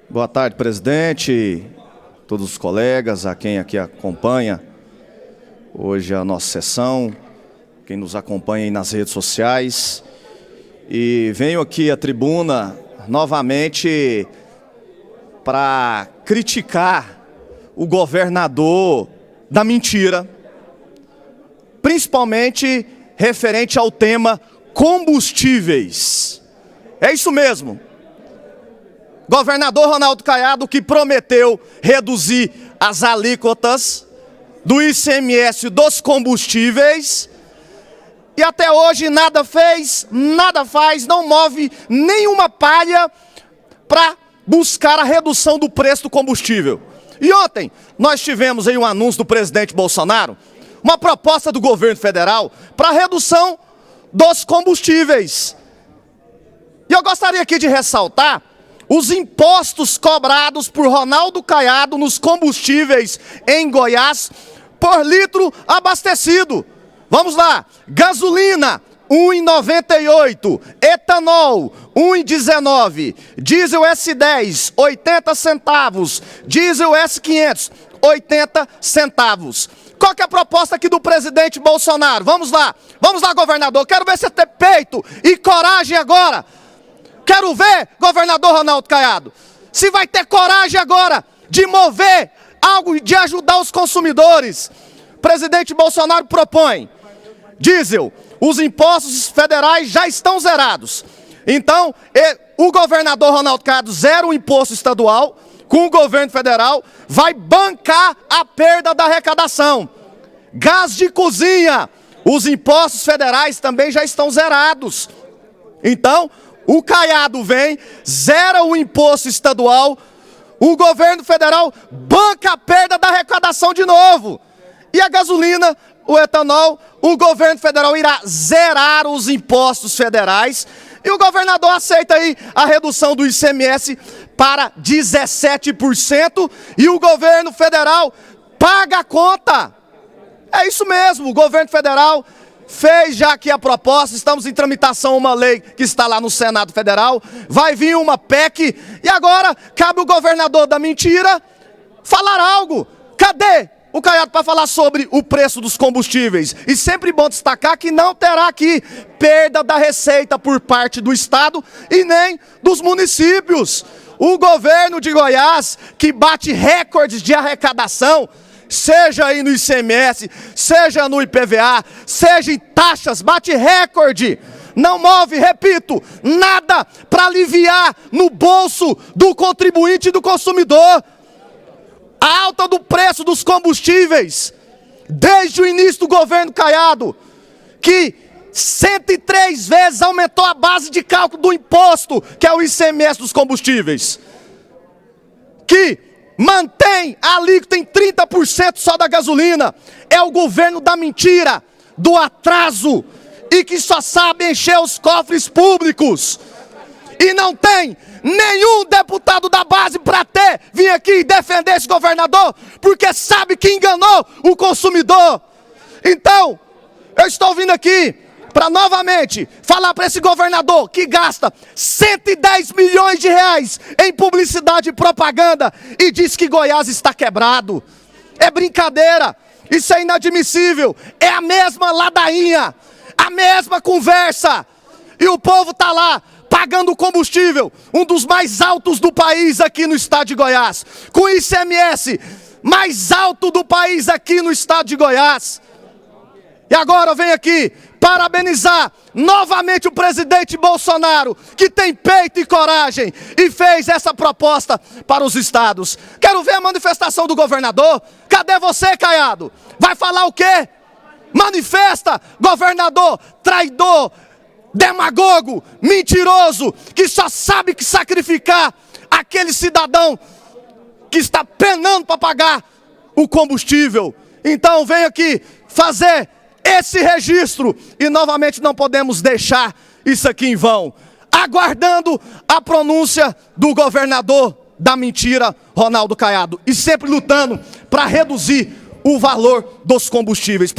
Boa tarde, presidente, todos os colegas, a quem aqui acompanha hoje a nossa sessão, quem nos acompanha aí nas redes sociais. E venho aqui à tribuna novamente para criticar o governador da mentira, principalmente referente ao tema combustíveis. É isso mesmo. Governador Ronaldo Caiado, que prometeu reduzir as alíquotas do ICMS dos combustíveis, e até hoje nada fez, nada faz, não move nenhuma palha para buscar a redução do preço do combustível. E ontem nós tivemos aí um anúncio do presidente Bolsonaro, uma proposta do governo federal para a redução dos combustíveis. E eu gostaria aqui de ressaltar os impostos cobrados por Ronaldo Caiado nos combustíveis em Goiás por litro abastecido. Vamos lá: gasolina, R$ 1,98, etanol, R$ 1,19, diesel S10, 80 centavos, diesel S500, 80 centavos. Qual que é a proposta aqui do presidente Bolsonaro? Vamos lá, governador, quero ver você ter peito e coragem agora. Quero ver, governador Ronaldo Caiado, se vai ter coragem agora de mover algo, de ajudar os consumidores. O presidente Bolsonaro propõe diesel, os impostos federais já estão zerados. Então, o governador Ronaldo Caiado zera o imposto estadual, com o governo federal, vai bancar a perda da arrecadação. Gás de cozinha, os impostos federais também já estão zerados. Então, o Caiado vem, zera o imposto estadual, o governo federal banca a perda da arrecadação de novo. E a gasolina, o etanol, o governo federal irá zerar os impostos federais e o governador aceita aí a redução do ICMS para 17% e o governo federal paga a conta. É isso mesmo, o governo federal fez já aqui a proposta, estamos em tramitação uma lei que está lá no Senado Federal, vai vir uma PEC e agora cabe o governador da mentira falar algo. Cadê o Caiado para falar sobre o preço dos combustíveis? E sempre bom destacar que não terá aqui perda da receita por parte do Estado e nem dos municípios. O governo de Goiás, que bate recordes de arrecadação, seja aí no ICMS, seja no IPVA, seja em taxas, bate recorde. Não move, repito, nada para aliviar no bolso do contribuinte e do consumidor. A alta do preço dos combustíveis, desde o início do governo Caiado, que 103 vezes aumentou a base de cálculo do imposto, que é o ICMS dos combustíveis, que mantém a alíquota em 30% só da gasolina. É o governo da mentira, do atraso, e que só sabe encher os cofres públicos. E não tem nenhum deputado da base para vir aqui e defender esse governador, porque sabe que enganou o consumidor. Então, eu estou vindo aqui para novamente falar para esse governador que gasta 110 milhões de reais em publicidade e propaganda e diz que Goiás está quebrado. É brincadeira, isso é inadmissível, é a mesma ladainha, a mesma conversa, e o povo está lá pagando combustível, um dos mais altos do país aqui no estado de Goiás, com ICMS mais alto do país aqui no estado de Goiás. E agora eu venho aqui parabenizar novamente o presidente Bolsonaro, que tem peito e coragem e fez essa proposta para os estados. Quero ver a manifestação do governador. Cadê você, Caiado? Vai falar o quê? Manifesta, governador traidor, demagogo, mentiroso, que só sabe que sacrificar aquele cidadão que está penando para pagar o combustível. Então vem aqui fazer esse registro e novamente não podemos deixar isso aqui em vão, aguardando a pronúncia do governador da mentira, Ronaldo Caiado, e sempre lutando para reduzir o valor dos combustíveis.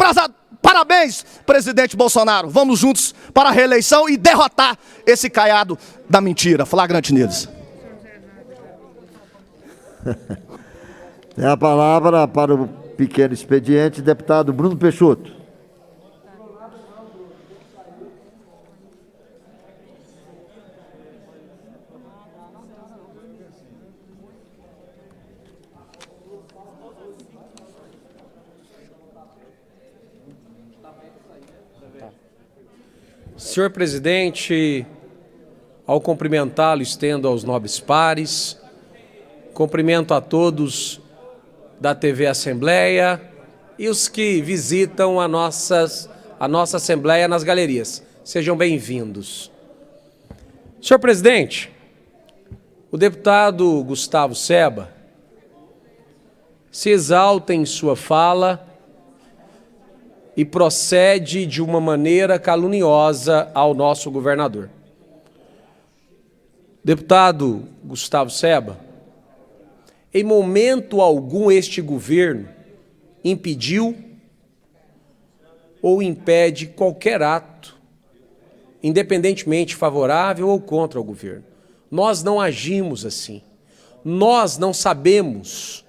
Parabéns, presidente Bolsonaro. Vamos juntos para a reeleição e derrotar esse Caiado da mentira. Flagrante neles. Tem a palavra para o pequeno expediente, deputado Bruno Peixoto. Senhor presidente, ao cumprimentá-lo, estendo aos nobres pares, cumprimento a todos da TV Assembleia e os que visitam a nossa Assembleia nas galerias. Sejam bem-vindos. Senhor presidente, o deputado Gustavo Seba se exalta em sua fala e procede de uma maneira caluniosa ao nosso governador. Deputado Gustavo Seba, em momento algum este governo impediu ou impede qualquer ato, independentemente favorável ou contra o governo. Nós não agimos assim. Nós não sabemos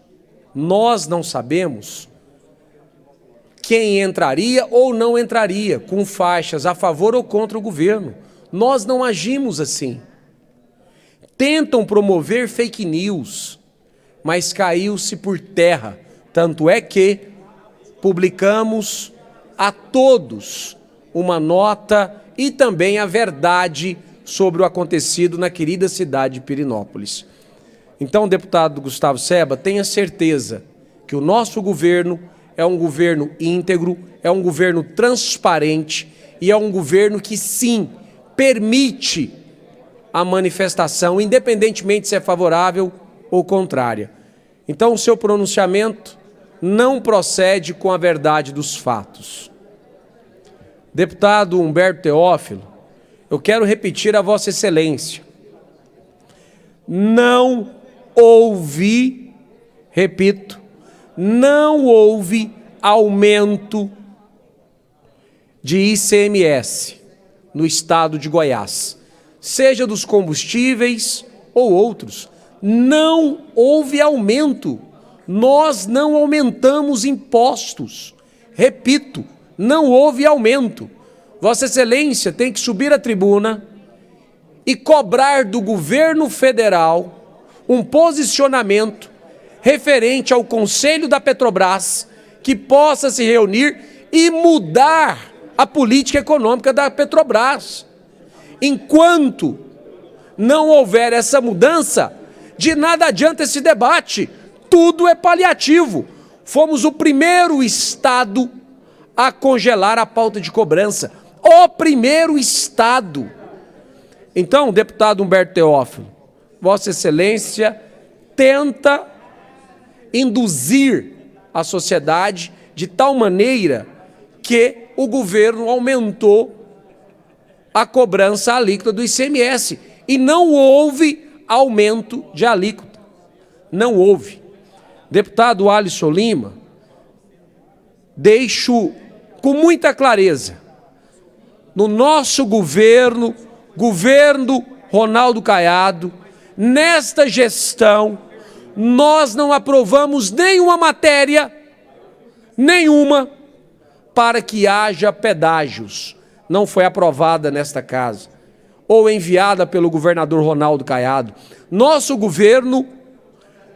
quem entraria ou não entraria com faixas a favor ou contra o governo. Nós não agimos assim. Tentam promover fake news, mas caiu-se por terra. Tanto é que publicamos a todos uma nota e também a verdade sobre o acontecido na querida cidade de Pirenópolis. Então, deputado Gustavo Seba, tenha certeza que o nosso governo é um governo íntegro, é um governo transparente e é um governo que, sim, permite a manifestação, independentemente se é favorável ou contrária. Então, o seu pronunciamento não procede com a verdade dos fatos. Deputado Humberto Teófilo, eu quero repetir a Vossa Excelência. Não houve, repito, não houve aumento de ICMS no estado de Goiás, seja dos combustíveis ou outros. Não houve aumento. Nós não aumentamos impostos. Repito, não houve aumento. Vossa Excelência tem que subir à tribuna e cobrar do governo federal um posicionamento referente ao Conselho da Petrobras que possa se reunir e mudar a política econômica da Petrobras. Enquanto não houver essa mudança, de nada adianta esse debate. Tudo é paliativo. Fomos o primeiro estado a congelar a pauta de cobrança. O primeiro estado. Então, deputado Humberto Teófilo, Vossa Excelência tenta induzir a sociedade de tal maneira que o governo aumentou a cobrança alíquota do ICMS. E não houve aumento de alíquota. Não houve. Deputado Alisson Lima, deixo com muita clareza, no nosso governo, governo Ronaldo Caiado, nesta gestão, nós não aprovamos nenhuma matéria, nenhuma, para que haja pedágios. Não foi aprovada nesta casa, ou enviada pelo governador Ronaldo Caiado. Nosso governo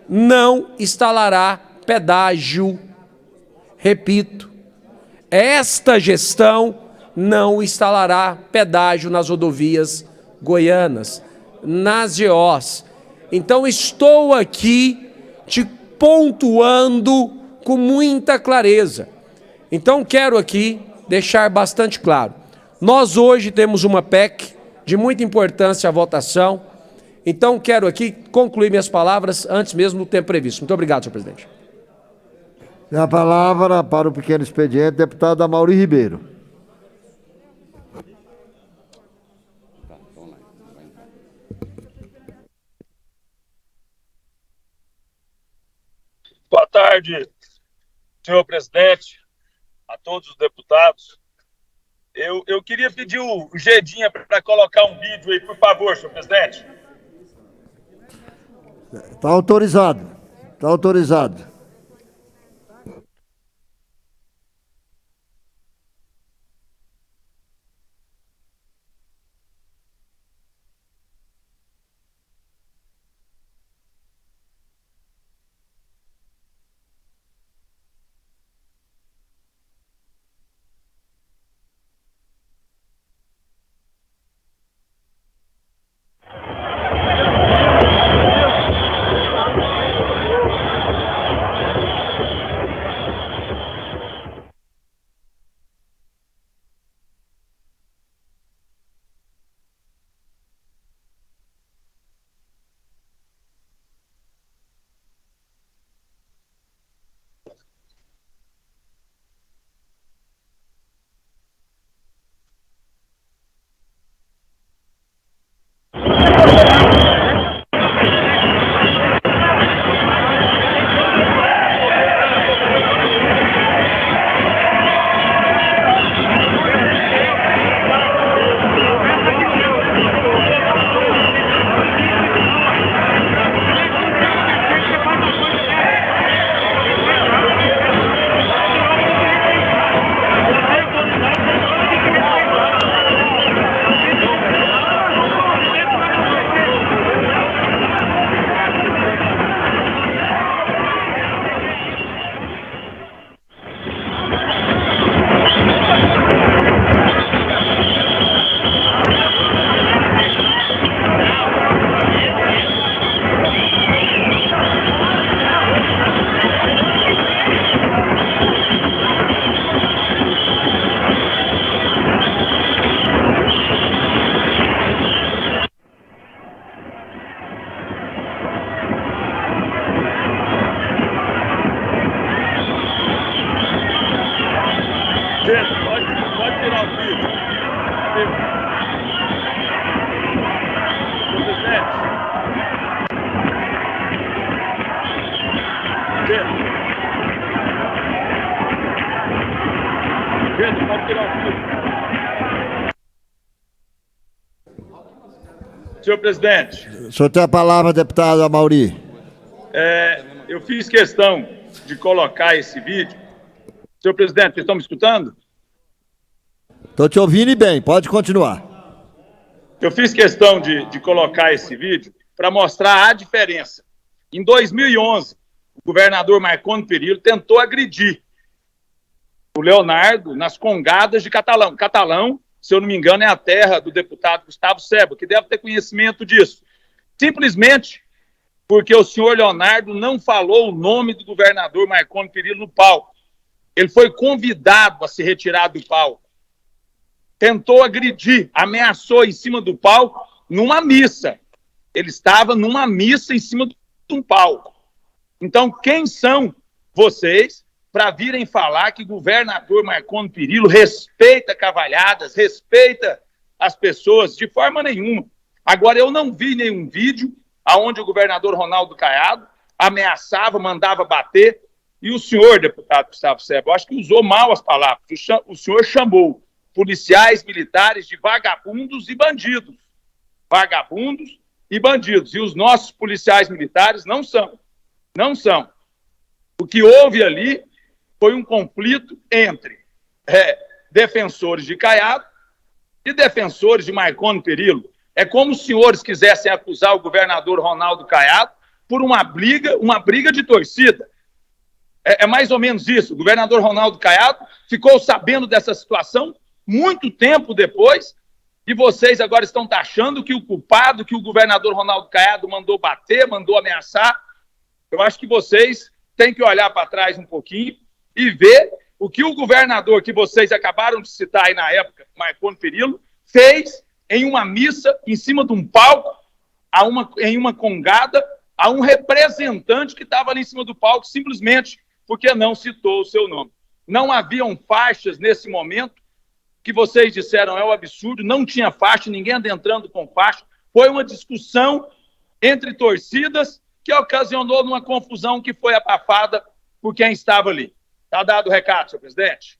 não instalará pedágio. Repito, esta gestão não instalará pedágio nas rodovias goianas, nas GOs. Então, estou aqui te pontuando com muita clareza. Então, quero aqui deixar bastante claro. Nós hoje temos uma PEC de muita importância à votação. Então, quero aqui concluir minhas palavras antes mesmo do tempo previsto. Muito obrigado, senhor presidente. Tem a palavra para o pequeno expediente, deputado Amaury Ribeiro. Boa tarde, senhor presidente, a todos os deputados. Eu queria pedir o Gedinha para colocar um vídeo aí, por favor, senhor presidente. Está autorizado. Está autorizado. Gente, pode tirar o filho. Senhor presidente. O senhor tem a palavra, deputado Amauri. Eu fiz questão de colocar esse vídeo. Senhor presidente, vocês estão me escutando? Estou te ouvindo bem, pode continuar. Eu fiz questão de colocar esse vídeo para mostrar a diferença. Em 2011, o governador Marconi Perillo tentou agredir o Leonardo nas congadas de Catalão. Catalão, se eu não me engano, é a terra do deputado Gustavo Seba, que deve ter conhecimento disso. Simplesmente porque o senhor Leonardo não falou o nome do governador Marconi Perillo no palco. Ele foi convidado a se retirar do palco. Tentou agredir, ameaçou em cima do palco numa missa. Ele estava numa missa em cima de um palco. Então, quem são vocês para virem falar que o governador Marconi Perillo respeita cavalhadas, respeita as pessoas de forma nenhuma? Agora, eu não vi nenhum vídeo onde o governador Ronaldo Caiado ameaçava, mandava bater, e o senhor, deputado Gustavo Seba, eu acho que usou mal as palavras. O senhor chamou policiais militares de vagabundos e bandidos. Vagabundos e bandidos. E os nossos policiais militares não são. Não são. O que houve ali foi um conflito entre defensores de Caiado e defensores de Marconi Perillo. É como os senhores quisessem acusar o governador Ronaldo Caiado por uma briga de torcida. É mais ou menos isso. O governador Ronaldo Caiado ficou sabendo dessa situação muito tempo depois, e vocês agora estão taxando que o culpado, que o governador Ronaldo Caiado mandou bater, mandou ameaçar. Eu acho que vocês têm que olhar para trás um pouquinho e ver o que o governador, que vocês acabaram de citar aí na época, Marconi Perillo, fez em uma missa, em cima de um palco, em uma congada, a um representante que estava ali em cima do palco, simplesmente porque não citou o seu nome. Não haviam faixas nesse momento, que vocês disseram é um absurdo, não tinha faixa, ninguém adentrando com faixa. Foi uma discussão entre torcidas que ocasionou numa confusão que foi abafada por quem estava ali. Está dado o recado, senhor presidente?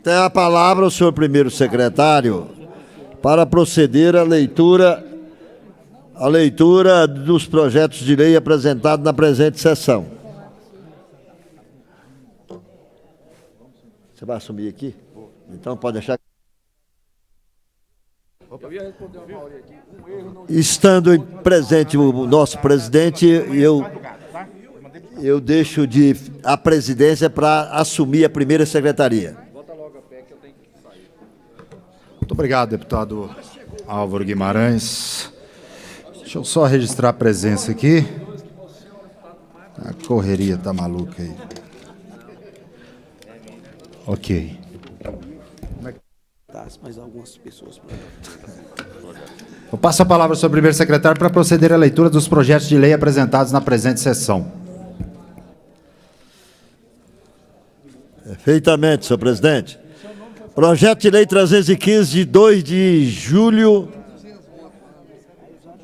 Tem a palavra o senhor primeiro secretário para proceder à leitura dos projetos de lei apresentados na presente sessão. Você vai assumir aqui? Então pode deixar. Estando presente o nosso presidente, eu deixo a presidência para assumir a primeira secretaria. Muito obrigado, deputado Álvaro Guimarães. Deixa eu só registrar a presença aqui. A correria tá maluca aí. Ok. Mais algumas pessoas. Eu passo a palavra ao senhor primeiro secretário para proceder à leitura dos projetos de lei apresentados na presente sessão. Perfeitamente, senhor presidente. Projeto de lei 315 de 2 de julho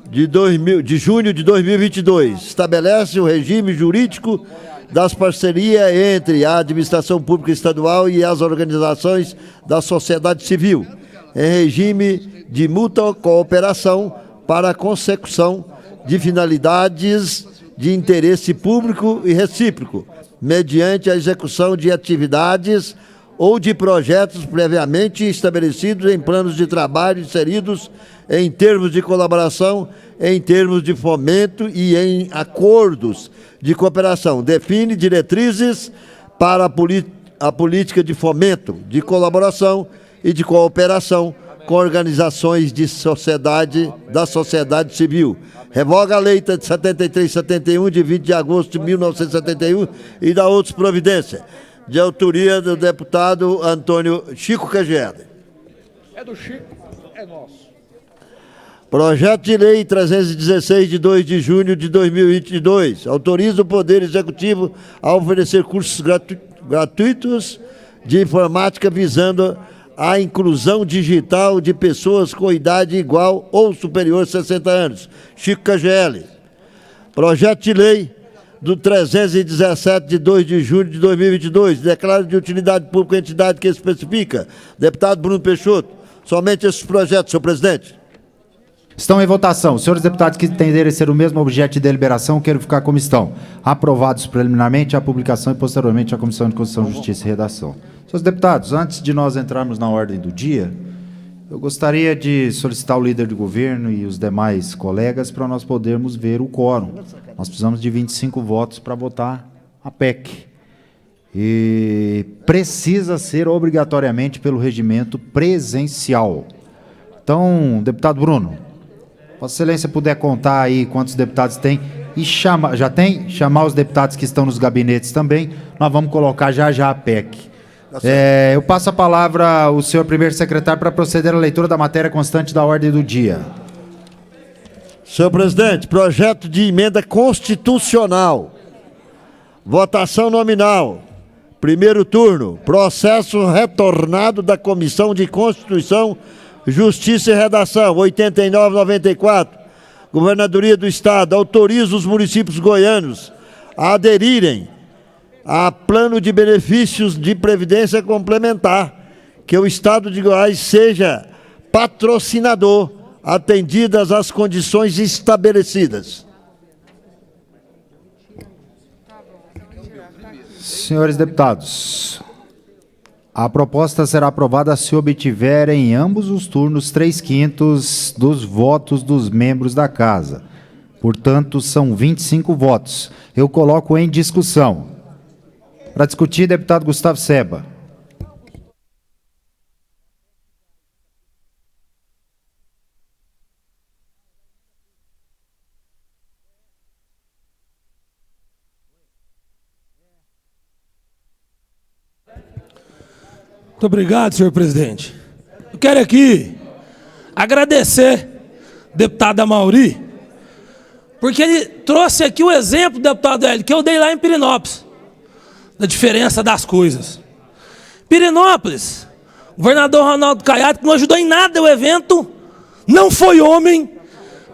de junho de 2022. Estabelece o regime jurídico das parcerias entre a administração pública estadual e as organizações da sociedade civil, em regime de mútua cooperação para a consecução de finalidades de interesse público e recíproco, mediante a execução de atividades ou de projetos previamente estabelecidos em planos de trabalho inseridos em termos de colaboração, em termos de fomento e em acordos de cooperação. Define diretrizes para a política de fomento, de colaboração e de cooperação com organizações da sociedade civil. Revoga a Lei 73/71, de 20 de agosto de 1971, e dá outras providências, de autoria do deputado Antônio Chico Quegel. É do Chico, é nosso. Projeto de Lei 316, de 2 de junho de 2022, autoriza o Poder Executivo a oferecer cursos gratuitos de informática visando à inclusão digital de pessoas com idade igual ou superior a 60 anos. Chico KGL. Projeto de lei do 317, de 2 de julho de 2022, declara de utilidade pública a entidade que especifica. Deputado Bruno Peixoto, somente esses projetos, senhor presidente. Estão em votação. Os senhores deputados que entenderem ser o mesmo objeto de deliberação, quero ficar como estão. Aprovados preliminarmente a publicação e posteriormente a Comissão de Constituição, Justiça e Redação. Senhores deputados, antes de nós entrarmos na ordem do dia, eu gostaria de solicitar o líder do governo e os demais colegas para nós podermos ver o quórum. Nós precisamos de 25 votos para votar a PEC. E precisa ser obrigatoriamente pelo regimento presencial. Então, deputado Bruno, Vossa Excelência puder contar aí quantos deputados tem e chamar os deputados que estão nos gabinetes também, nós vamos colocar já a PEC. Eu passo a palavra ao senhor primeiro secretário para proceder à leitura da matéria constante da ordem do dia. Senhor presidente, projeto de emenda constitucional. Votação nominal. Primeiro turno. Processo retornado da Comissão de Constituição, Justiça e Redação, 89-94. Governadoria do Estado autoriza os municípios goianos a aderirem a plano de benefícios de previdência complementar, que o Estado de Goiás seja patrocinador, atendidas as condições estabelecidas. Senhores deputados, a proposta será aprovada se obtiver em ambos os turnos 3/5 dos votos dos membros da Casa. Portanto, são 25 votos. Eu coloco em discussão. Para discutir, deputado Gustavo Seba. Muito obrigado, senhor presidente. Eu quero aqui agradecer ao deputado Amauri, porque ele trouxe aqui o exemplo do deputado Hélio, que eu dei lá em Pirenópolis, da diferença das coisas. Pirenópolis, o governador Ronaldo Caiado, que não ajudou em nada o evento, não foi homem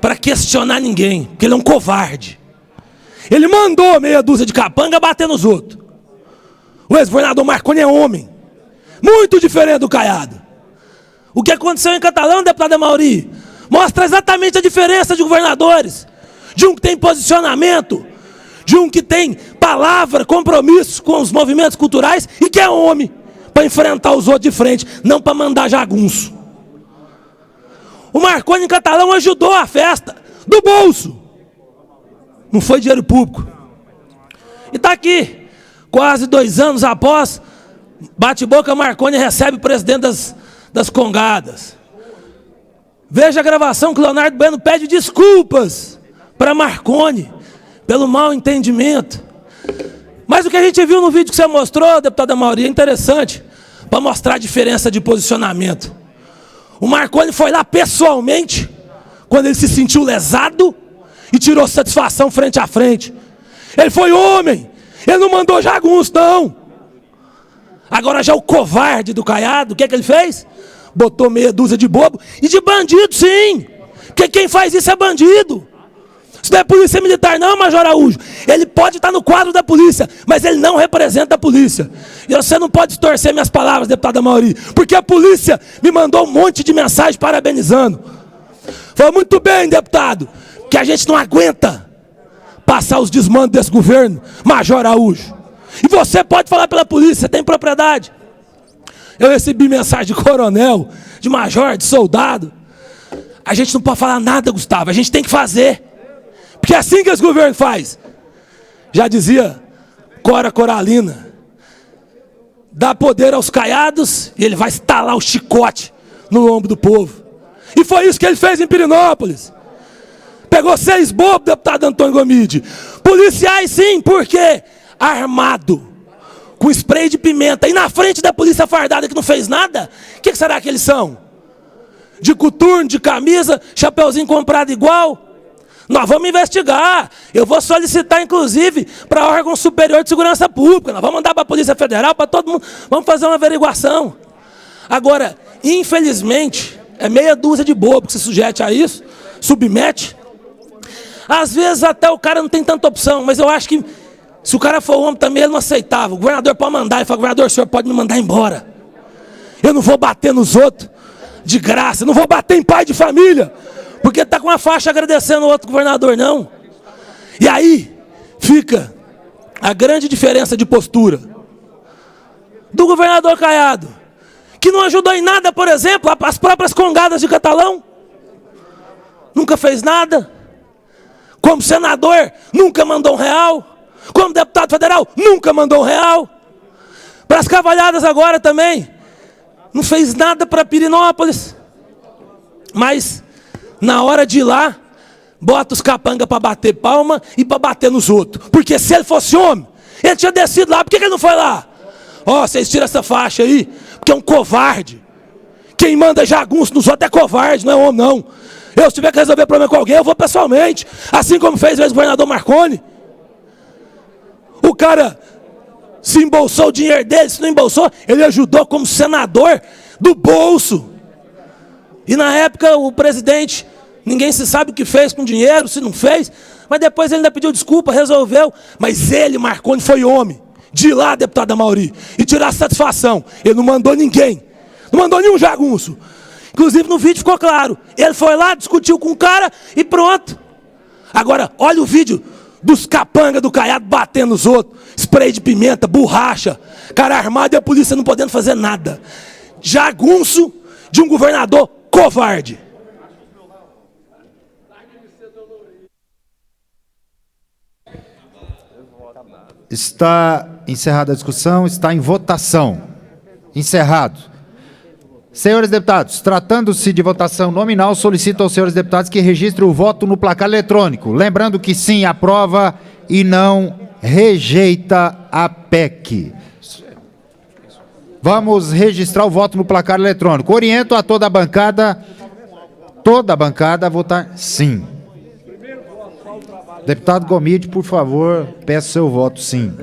para questionar ninguém, porque ele é um covarde. Ele mandou meia dúzia de capanga bater nos outros. O ex-governador Marconi é homem, muito diferente do Caiado. O que aconteceu em Catalão, deputado Amauri, mostra exatamente a diferença de governadores. De um que tem posicionamento, de um que tem palavra, compromisso com os movimentos culturais e que é homem para enfrentar os outros de frente, não para mandar jagunço. O Marconi em Catalão ajudou a festa do bolso. Não foi dinheiro público. E está aqui, quase 2 anos após, bate-boca Marconi recebe o presidente das Congadas. Veja a gravação que o Leonardo Bueno pede desculpas para Marconi pelo mau entendimento. Mas o que a gente viu no vídeo que você mostrou, deputada Amauri, é interessante, para mostrar a diferença de posicionamento. O Marconi foi lá pessoalmente, quando ele se sentiu lesado, e tirou satisfação frente a frente. Ele foi homem, ele não mandou jagunço, não. Agora já o covarde do Caiado, o que é que ele fez? Botou meia dúzia de bobo e de bandido, sim. Porque quem faz isso é bandido. Isso não é polícia militar não, Major Araújo. Ele pode estar no quadro da polícia, mas ele não representa a polícia. E você não pode distorcer minhas palavras, deputada Amauri, porque a polícia me mandou um monte de mensagem parabenizando. Foi muito bem, deputado, que a gente não aguenta passar os desmandos desse governo, Major Araújo. E você pode falar pela polícia, você tem propriedade. Eu recebi mensagem de coronel, de major, de soldado. A gente não pode falar nada, Gustavo, a gente tem que fazer. Porque é assim que esse governo faz. Já dizia Cora Coralina, dá poder aos caiados e ele vai estalar o chicote no lombo do povo. E foi isso que ele fez em Pirenópolis. Pegou 6 bobos, deputado Antônio Gomide. Policiais sim, por quê? Armado, com spray de pimenta, e na frente da polícia fardada que não fez nada, o que será que eles são? De coturno, de camisa, chapeuzinho comprado igual? Nós vamos investigar, eu vou solicitar inclusive para órgão superior de segurança pública, nós vamos mandar para a Polícia Federal, para todo mundo, vamos fazer uma averiguação. Agora, infelizmente, é meia dúzia de bobo que se sujeita a isso, submete. Às vezes até o cara não tem tanta opção, mas eu acho que se o cara for homem também, ele não aceitava. O governador pode mandar, ele fala, governador, o senhor pode me mandar embora. Eu não vou bater nos outros de graça, eu não vou bater em pai de família, porque está com uma faixa agradecendo o outro governador, não. E aí fica a grande diferença de postura do governador Caiado, que não ajudou em nada, por exemplo, as próprias congadas de Catalão. Nunca fez nada. Como senador, nunca mandou R$1. Como deputado federal, nunca mandou R$1. Para as cavalhadas agora também. Não fez nada para Pirinópolis. Mas, na hora de ir lá, bota os capangas para bater palma e para bater nos outros. Porque se ele fosse homem, ele tinha descido lá. Por que ele não foi lá? Ó, vocês tiram essa faixa aí, porque é um covarde. Quem manda jagunço nos outros é covarde, não é homem, não. Eu, se tiver que resolver problema com alguém, eu vou pessoalmente. Assim como fez o ex-governador Marconi. O cara se embolsou o dinheiro dele, se não embolsou, ele ajudou como senador do bolso. E na época o presidente, ninguém se sabe o que fez com o dinheiro, se não fez, mas depois ele ainda pediu desculpa, resolveu. Mas ele, Marconi, foi homem. De ir lá, deputado Amaury, e tirar satisfação. Ele não mandou ninguém. Não mandou nenhum jagunço. Inclusive no vídeo ficou claro. Ele foi lá, discutiu com o cara e pronto. Agora, olha o vídeo dos capangas do Caiado batendo nos outros. Spray de pimenta, borracha. Cara armado e a polícia não podendo fazer nada. Jagunço de um governador covarde. Está encerrada a discussão, está em votação. Encerrado. Senhores deputados, tratando-se de votação nominal, solicito aos senhores deputados que registrem o voto no placar eletrônico. Lembrando que sim, aprova e não rejeita a PEC. Vamos registrar o voto no placar eletrônico. Oriento a toda a bancada a votar sim. Deputado Gomide, por favor, peço seu voto sim.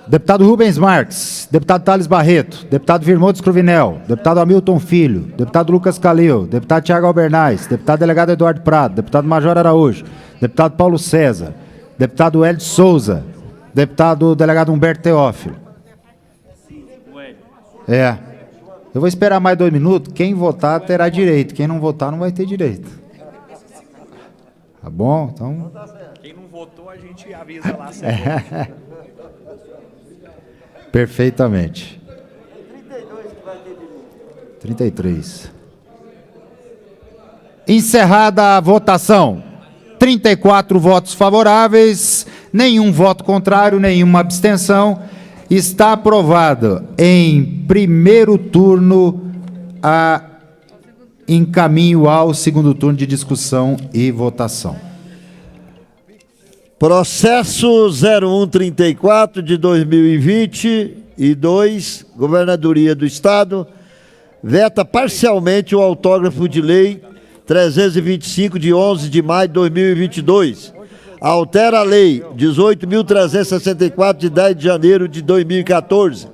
Deputado Rubens Marques, deputado Thales Barreto, deputado Virmontes Cruvinel, deputado Hamilton Filho, deputado Lucas Calil, deputado Tiago Albernaz, deputado delegado Eduardo Prado, deputado Major Araújo, deputado Paulo César, deputado Hélio Souza, deputado delegado Humberto Teófilo. Eu vou esperar mais 2 minutos, quem votar terá direito, quem não votar não vai ter direito. Tá bom? Então... Quem não votou, a gente avisa lá. Perfeitamente. 33. Encerrada a votação. 34 votos favoráveis, nenhum voto contrário, nenhuma abstenção. Está aprovado em primeiro turno em caminho ao segundo turno de discussão e votação. Processo 0134 de 2022, Governadoria do Estado, veta parcialmente o autógrafo de lei 325 de 11 de maio de 2022. Altera a lei 18.364 de 10 de janeiro de 2014,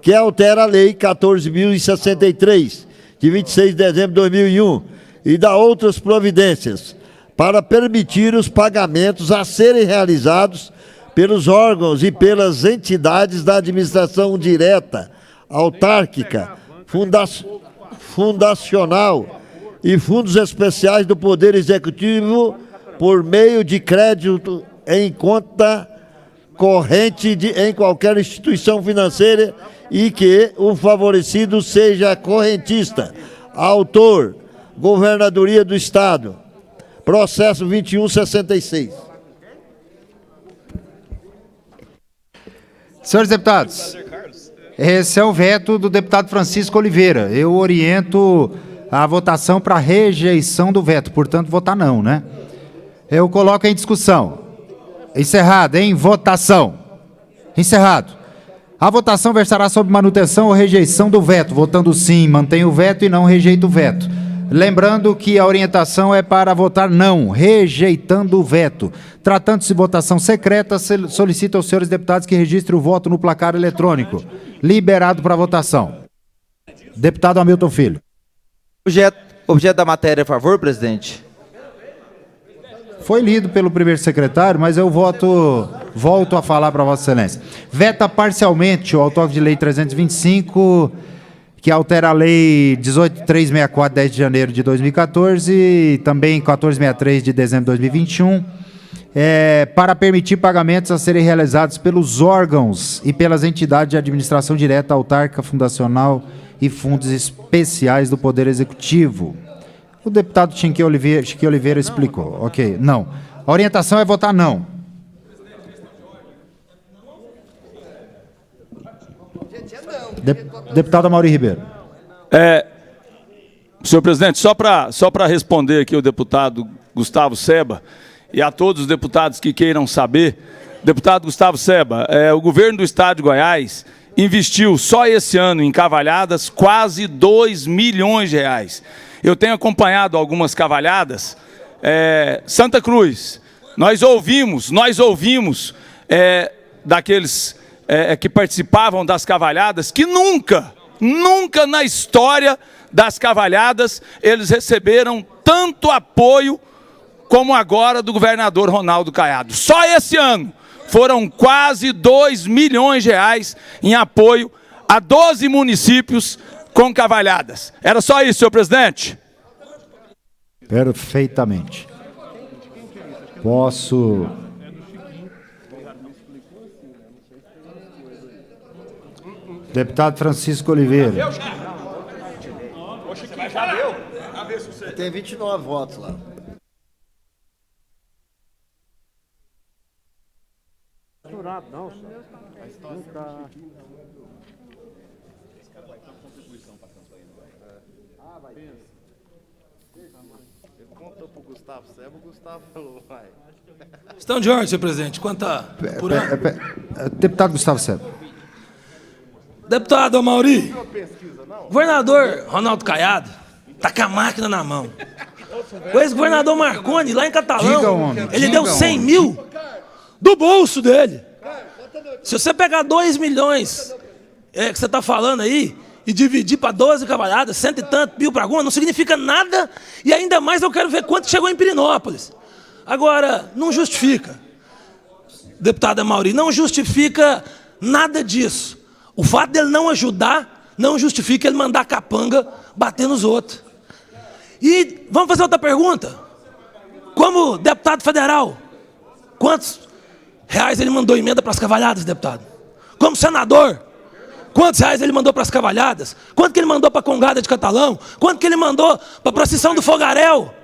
que altera a lei 14.063 de 26 de dezembro de 2001 e dá outras providências para permitir os pagamentos a serem realizados pelos órgãos e pelas entidades da administração direta, autárquica, fundacional e fundos especiais do Poder Executivo por meio de crédito em conta corrente em qualquer instituição financeira e que o favorecido seja correntista. Autor, Governadoria do Estado. Processo 2166. Senhores deputados, esse é o veto do deputado Francisco Oliveira. Eu oriento a votação para rejeição do veto, portanto, votar não, né? Eu coloco em discussão. Encerrado, em votação. Encerrado. A votação versará sobre manutenção ou rejeição do veto. Votando sim, mantém o veto e não rejeita o veto. Lembrando que a orientação é para votar não, rejeitando o veto. Tratando-se de votação secreta, solicito aos senhores deputados que registrem o voto no placar eletrônico. Liberado para votação. Deputado Hamilton Filho. Objeto da matéria, a favor, presidente. Foi lido pelo primeiro secretário, mas eu volto a falar para Vossa Excelência. Veta parcialmente o autógrafo de lei 325, que altera a lei 18.364, 10 de janeiro de 2014, e também 1463 de dezembro de 2021, para permitir pagamentos a serem realizados pelos órgãos e pelas entidades de administração direta, autárquica, fundacional e fundos especiais do Poder Executivo. O deputado Chiqui Oliveira explicou. Ok, não. A orientação é votar não. Deputado Amaury Ribeiro. Senhor presidente, só para responder aqui o deputado Gustavo Seba e a todos os deputados que queiram saber, deputado Gustavo Seba, o governo do Estado de Goiás investiu só esse ano em cavalhadas quase 2 milhões de reais. Eu tenho acompanhado algumas cavalhadas. Santa Cruz, nós ouvimos daqueles que participavam das cavalhadas que nunca na história das cavalhadas eles receberam tanto apoio como agora do governador Ronaldo Caiado. Só esse ano foram quase 2 milhões de reais em apoio a 12 municípios com cavalhadas. Era só isso, senhor presidente? Perfeitamente. Posso... Deputado Francisco Oliveira. Tem 29 votos lá. Não, ele contou pro Gustavo Seba, o Gustavo falou, vai. Estão de ordem, senhor presidente. Quanto tá por ano? Deputado Gustavo Seba. Deputado Amaury, governador Ronaldo Caiado tá com a máquina na mão. O ex-governador Marconi, lá em Catalão, ele deu 100 mil do bolso dele. Se você pegar 2 milhões que você está falando aí e dividir para 12 cavalhadas, 100 e tanto mil para alguma, não significa nada. E ainda mais eu quero ver quanto chegou em Pirinópolis. Agora, não justifica, deputado Amaury, não justifica nada disso. O fato dele não ajudar não justifica ele mandar capanga bater nos outros. E vamos fazer outra pergunta. Como deputado federal, quantos reais ele mandou emenda para as cavalhadas, deputado? Como senador, quantos reais ele mandou para as cavalhadas? Quanto que ele mandou para a Congada de Catalão? Quanto que ele mandou para a procissão do Fogaréu?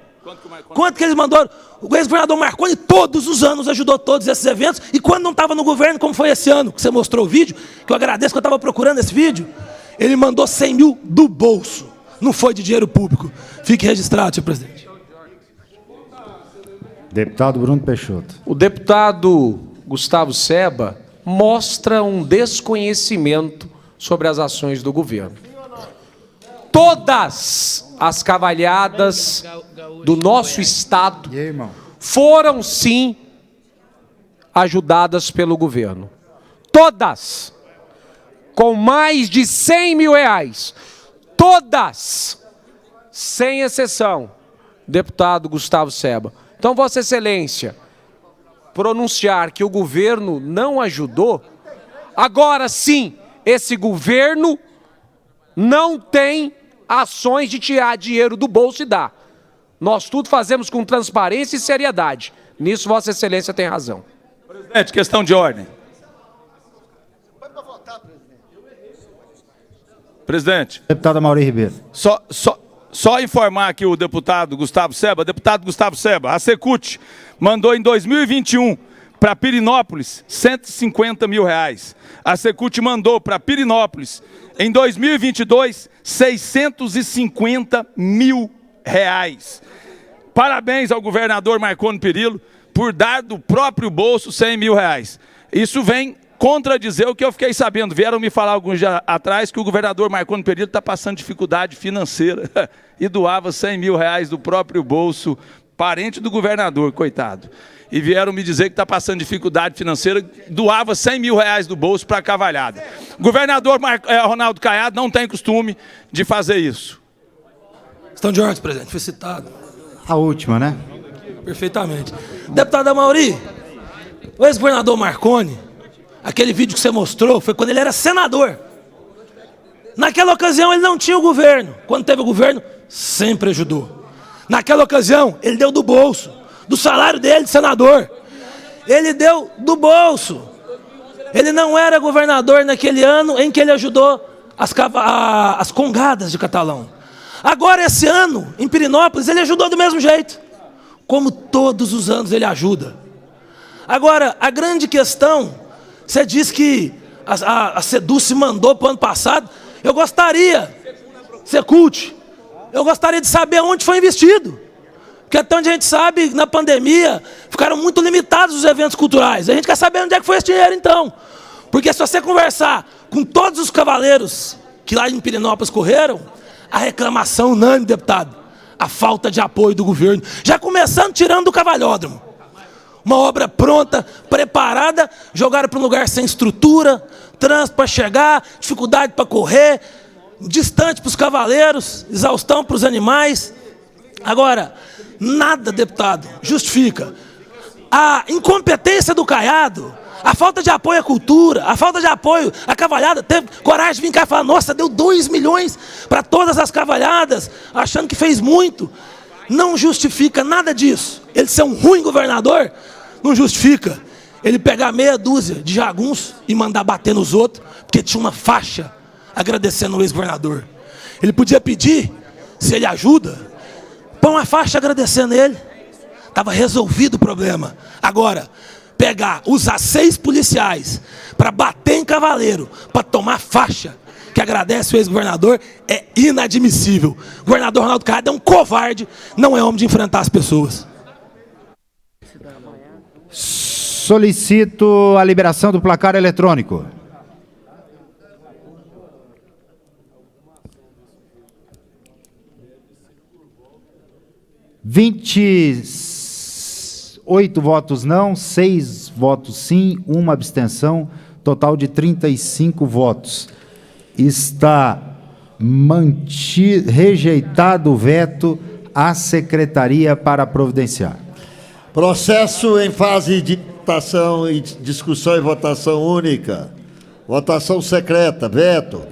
Quanto que ele mandou? O ex-governador Marconi todos os anos ajudou todos esses eventos. E quando não estava no governo, como foi esse ano, que você mostrou o vídeo, que eu agradeço que eu estava procurando esse vídeo, ele mandou 100 mil do bolso. Não foi de dinheiro público. Fique registrado, senhor presidente. Deputado Bruno Peixoto. O deputado Gustavo Seba mostra um desconhecimento sobre as ações do governo. Todas as cavalhadas do nosso estado foram, sim, ajudadas pelo governo. Todas. Com mais de 100 mil reais. Todas. Sem exceção. Deputado Gustavo Seba. Então, Vossa Excelência, pronunciar que o governo não ajudou, agora sim, esse governo não tem ações de tirar dinheiro do bolso e dar. Nós tudo fazemos com transparência e seriedade. Nisso Vossa Excelência tem razão. Presidente, questão de ordem. Presidente. Deputado Amaury Ribeiro. Só informar aqui o deputado Gustavo Seba. Deputado Gustavo Seba, a Secult mandou em 2021 para Pirinópolis R$150 mil. A Secult mandou para Pirinópolis em 2022 R$650 mil. Parabéns ao governador Marconi Perillo por dar do próprio bolso R$100 mil. Isso vem contradizer o que eu fiquei sabendo. Vieram me falar alguns dias atrás que o governador Marconi Perillo está passando dificuldade financeira e doava R$100 mil do próprio bolso, parente do governador, coitado. E vieram me dizer que está passando dificuldade financeira, doava R$100 mil do bolso para a cavalhada. O governador Ronaldo Caiado não tem costume de fazer isso. Questão de ordem, presidente, foi citado. A última, né? Perfeitamente. Deputado Amaury, o ex-governador Marconi, aquele vídeo que você mostrou foi quando ele era senador. Naquela ocasião ele não tinha o governo. Quando teve o governo, sempre ajudou. Naquela ocasião, ele deu do bolso, do salário dele de senador. Ele deu do bolso. Ele não era governador naquele ano em que ele ajudou as congadas de Catalão. Agora, esse ano, em Pirinópolis, ele ajudou do mesmo jeito. Como todos os anos ele ajuda. Agora, a grande questão, você diz que a Seduce mandou para o ano passado. Eu gostaria, Secult, eu gostaria de saber onde foi investido. Porque até onde a gente sabe, na pandemia, ficaram muito limitados os eventos culturais. A gente quer saber onde é que foi esse dinheiro, então. Porque se você conversar com todos os cavaleiros que lá em Pirinópolis correram, a reclamação unânime, deputado, a falta de apoio do governo. Já começando tirando do cavalhódromo. Uma obra pronta, preparada, jogaram para um lugar sem estrutura, trânsito para chegar, dificuldade para correr, distante para os cavaleiros, exaustão para os animais. Agora, nada, deputado, justifica a incompetência do Caiado, a falta de apoio à cultura, a falta de apoio à cavalhada. Teve coragem de vir cá e falar, nossa, deu 2 milhões para todas as cavalhadas, achando que fez muito. Não justifica nada disso. Ele ser um ruim governador, não justifica ele pegar meia dúzia de jagunços e mandar bater nos outros, porque tinha uma faixa agradecendo o ex-governador. Ele podia pedir, se ele ajuda, põe uma faixa agradecendo ele. Estava resolvido o problema. Agora, usar 6 policiais para bater em cavaleiro, para tomar faixa, que agradece o ex-governador, é inadmissível. O governador Ronaldo Caiado é um covarde, não é homem de enfrentar as pessoas. Solicito a liberação do placar eletrônico. (28 votos não, 6 votos sim, 1 abstenção, total de 35 votos. Está rejeitado o veto à secretaria para providenciar. Processo em fase de votação e discussão e votação única. Votação secreta, veto.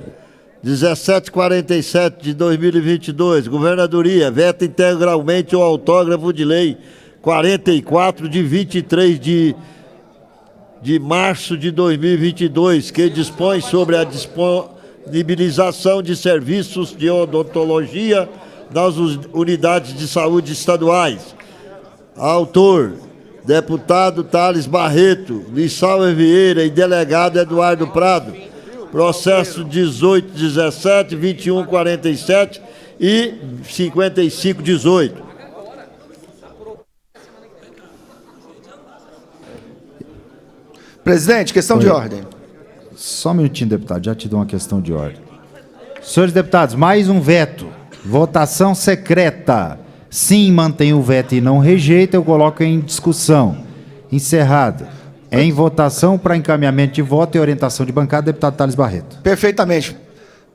1747 de 2022, Governadoria, veta integralmente o autógrafo de lei 44 de 23 de março de 2022, que dispõe sobre a disponibilização de serviços de odontologia nas unidades de saúde estaduais. Autor, deputado Thales Barreto, Lissauer Vieira e delegado Eduardo Prado. Processo 1817, 2147 e 5518. Presidente, questão de ordem. Só um minutinho, deputado, já te dou uma questão de ordem. Senhores deputados, mais um veto. Votação secreta. Sim, mantém o veto e não rejeita, eu coloco em discussão. Encerrado. Em votação para encaminhamento de voto e orientação de bancada, deputado Thales Barreto. Perfeitamente.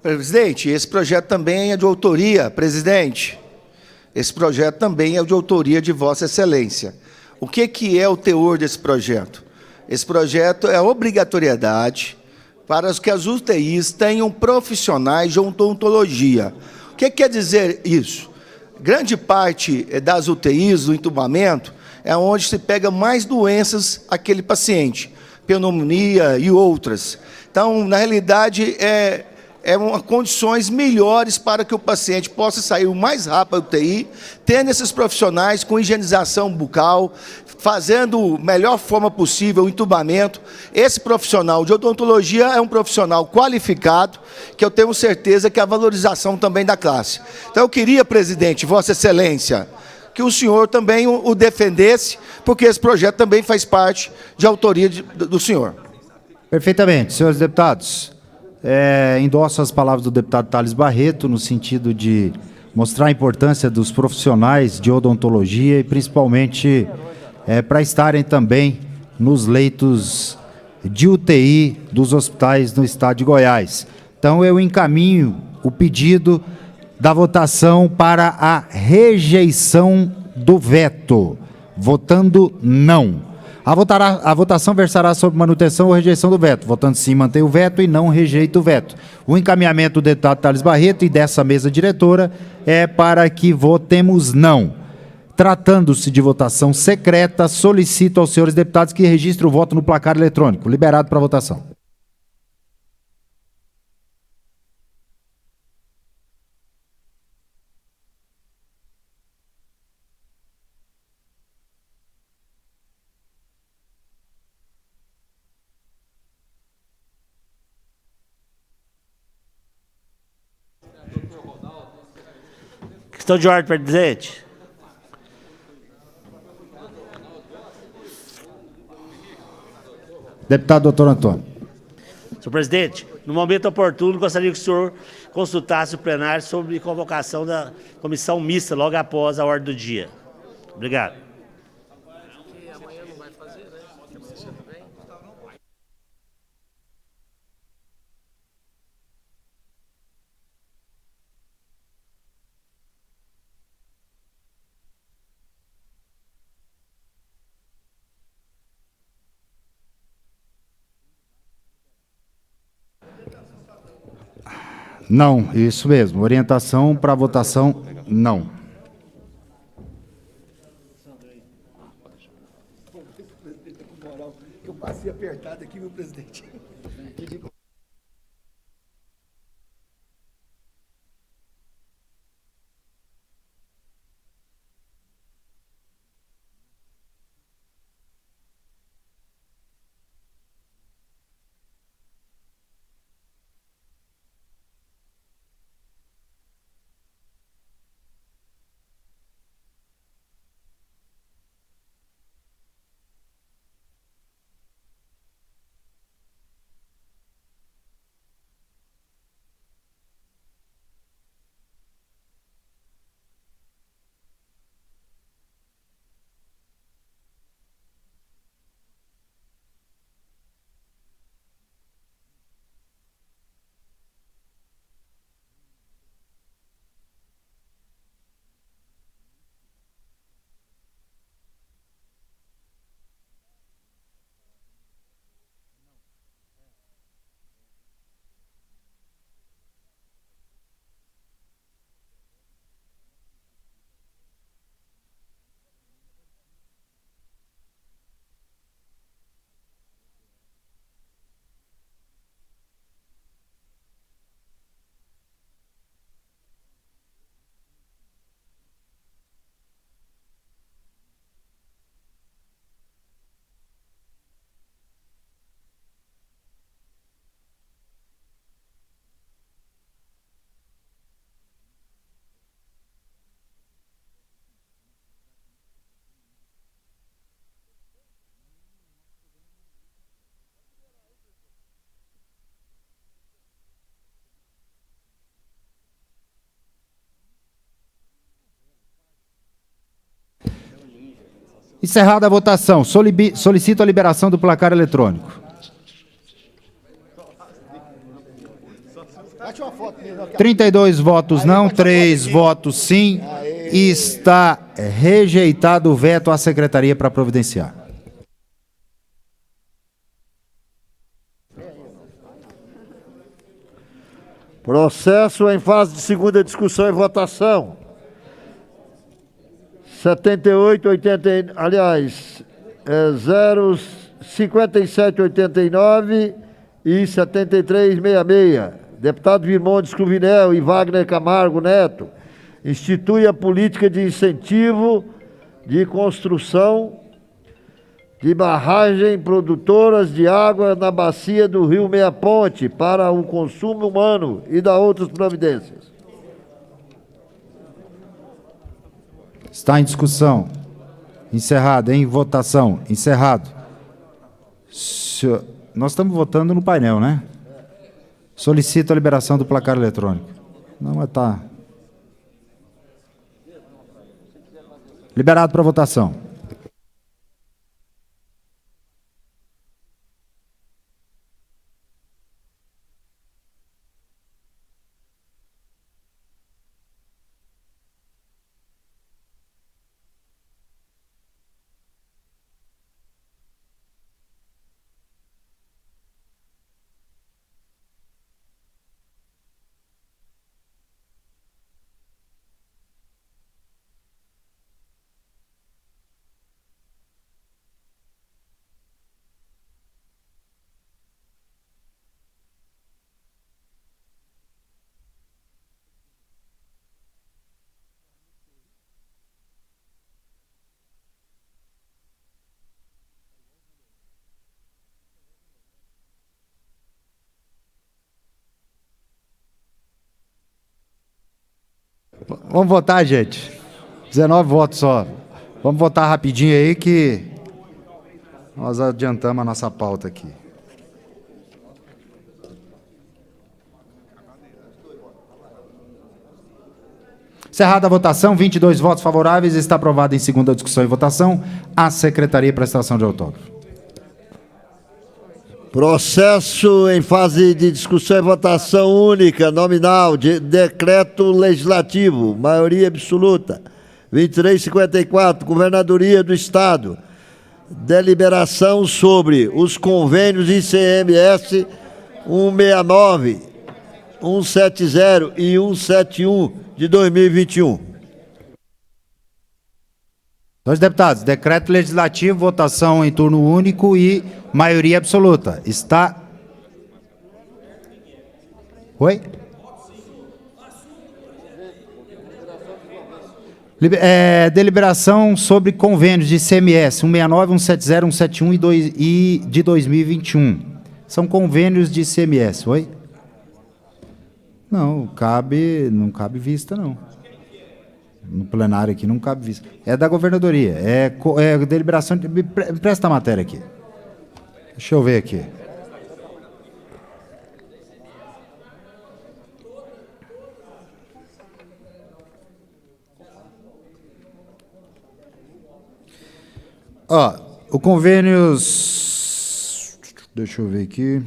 Presidente, esse projeto também é de autoria, presidente. Esse projeto também é de autoria de Vossa Excelência. O que é o teor desse projeto? Esse projeto é a obrigatoriedade para que as UTIs tenham profissionais de odontologia. O que quer dizer isso? Grande parte das UTIs, do entubamento, é onde se pega mais doenças aquele paciente, pneumonia e outras. Então, na realidade, é condições melhores para que o paciente possa sair o mais rápido da UTI, tendo esses profissionais com higienização bucal, fazendo melhor forma possível o entubamento. Esse profissional de odontologia é um profissional qualificado, que eu tenho certeza que é a valorização também da classe. Então eu queria, presidente, Vossa Excelência, que o senhor também o defendesse, porque esse projeto também faz parte de autoria do senhor. Perfeitamente. Senhores deputados, endosso as palavras do deputado Thales Barreto, no sentido de mostrar a importância dos profissionais de odontologia e, principalmente, para estarem também nos leitos de UTI dos hospitais no estado de Goiás. Então, eu encaminho o pedido da votação para a rejeição do veto, votando não. A votação versará sobre manutenção ou rejeição do veto, votando sim, mantém o veto e não rejeita o veto. O encaminhamento do deputado Thales Barreto e dessa mesa diretora é para que votemos não. Tratando-se de votação secreta, solicito aos senhores deputados que registrem o voto no placar eletrônico. Liberado para votação. Questão de ordem, presidente. Deputado doutor Antônio. Senhor presidente, no momento oportuno, gostaria que o senhor consultasse o plenário sobre convocação da comissão mista logo após a ordem do dia. Obrigado. Não, isso mesmo. Orientação para votação, não. Eu passei apertado aqui, meu presidente. Encerrada a votação, solicito a liberação do placar eletrônico. 32 votos não, 3 votos sim. Está rejeitado o veto à secretaria para providenciar. Processo em fase de segunda discussão e votação. 05789 e 7366. deputado Virmondes Cruvinel e Wagner Camargo Neto, institui a política de incentivo de construção de barragem produtoras de água na bacia do Rio Meia Ponte para o consumo humano e da outras providências. Está em discussão. Encerrado. Em votação. Encerrado. Nós estamos votando no painel, né? Solicito a liberação do placar eletrônico. Não, mas tá. Liberado para votação. Vamos votar, gente. 19 votos só. Vamos votar rapidinho aí que nós adiantamos a nossa pauta aqui. Encerrada a votação, 22 votos favoráveis, está aprovado em segunda discussão e votação a Secretaria de Prestação de Autógrafo. Processo em fase de discussão e votação única, nominal, de decreto legislativo, maioria absoluta, 2354, Governadoria do Estado, deliberação sobre os convênios ICMS 169, 170 e 171 de 2021. Dois deputados, decreto legislativo, votação em turno único e maioria absoluta. Está... Oi? Deliberação sobre convênios de ICMS 169, 170, 171 e de 2021. São convênios de ICMS, oi? Não cabe vista, não. No plenário aqui não cabe vista. É da governadoria, é deliberação... Me presta a matéria aqui. Deixa eu ver aqui. Ó, o convênios... Deixa eu ver aqui.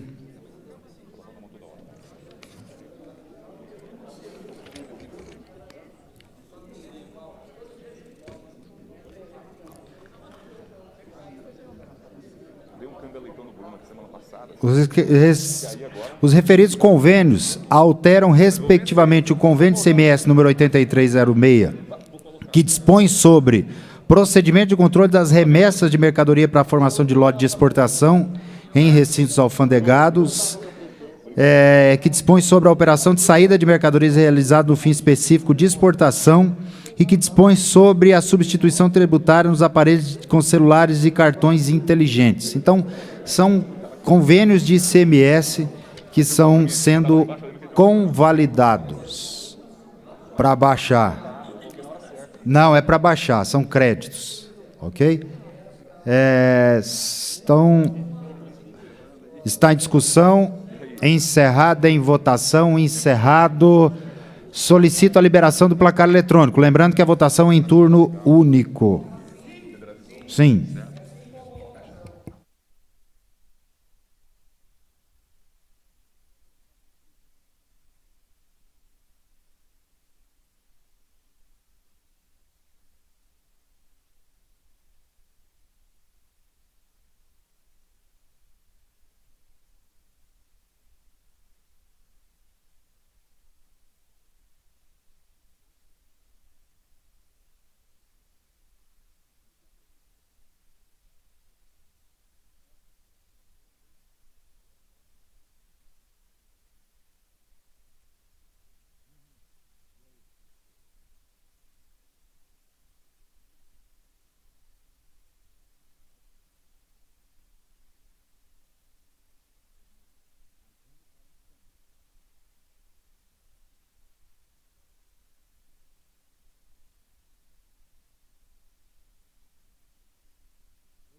Os referidos convênios alteram, respectivamente, o convênio de CMS número 8306, que dispõe sobre procedimento de controle das remessas de mercadoria para a formação de lote de exportação em recintos alfandegados, que dispõe sobre a operação de saída de mercadorias realizada no fim específico de exportação e que dispõe sobre a substituição tributária nos aparelhos com celulares e cartões inteligentes. Então, são convênios de ICMS que estão sendo convalidados para baixar. Não, é para baixar, são créditos, ok? Está em discussão, encerrada em votação, encerrado. Solicito a liberação do placar eletrônico. Lembrando que a votação é em turno único. Sim.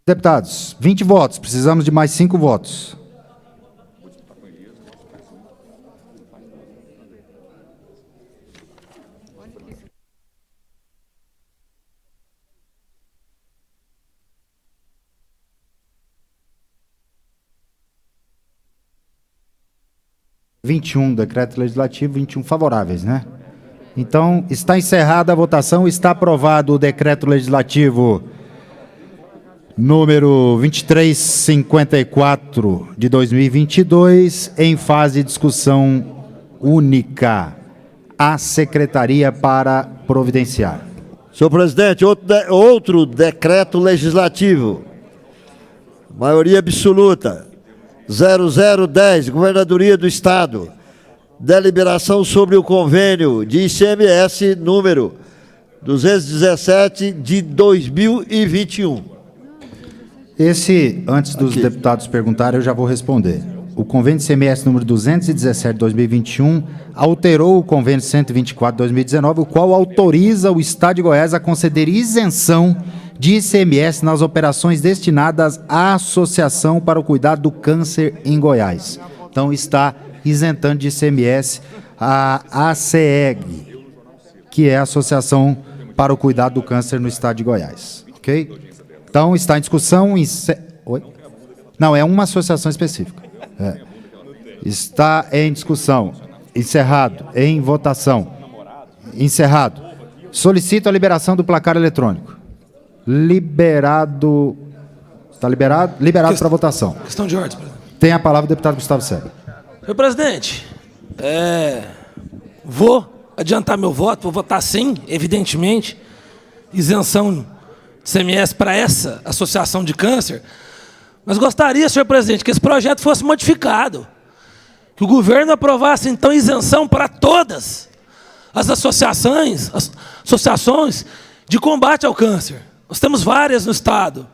Deputados, 20 votos, precisamos de mais 5 votos. Decreto legislativo, 21 favoráveis, né? Então, está encerrada a votação, está aprovado o decreto legislativo número 2354 de 2022, em fase de discussão única. A Secretaria para providenciar. Senhor presidente, outro decreto legislativo. Maioria absoluta. 0010, Governadoria do Estado. Deliberação sobre o convênio de ICMS número 217 de 2021. Esse, antes dos deputados perguntarem, eu já vou responder. O convênio de ICMS número 217 de 2021 alterou o convênio 124 de 2019, o qual autoriza o Estado de Goiás a conceder isenção de ICMS nas operações destinadas à Associação para o Cuidado do Câncer em Goiás. Então, está isentando de ICMS a ACEG, que é a Associação para o Cuidado do Câncer no Estado de Goiás. Ok? Então, está em discussão... Oi? Não, é uma associação específica. Está em discussão. Encerrado. Em votação. Encerrado. Solicito a liberação do placar eletrônico. Liberado. Está liberado? Liberado para votação. Questão de ordem, presidente. Tem a palavra o deputado Gustavo Seba. Senhor presidente, vou adiantar meu voto, vou votar sim, evidentemente, isenção de ICMS para essa associação de câncer, mas gostaria, senhor presidente, que esse projeto fosse modificado, que o governo aprovasse, então, isenção para todas as associações de combate ao câncer. Nós temos várias no Estado.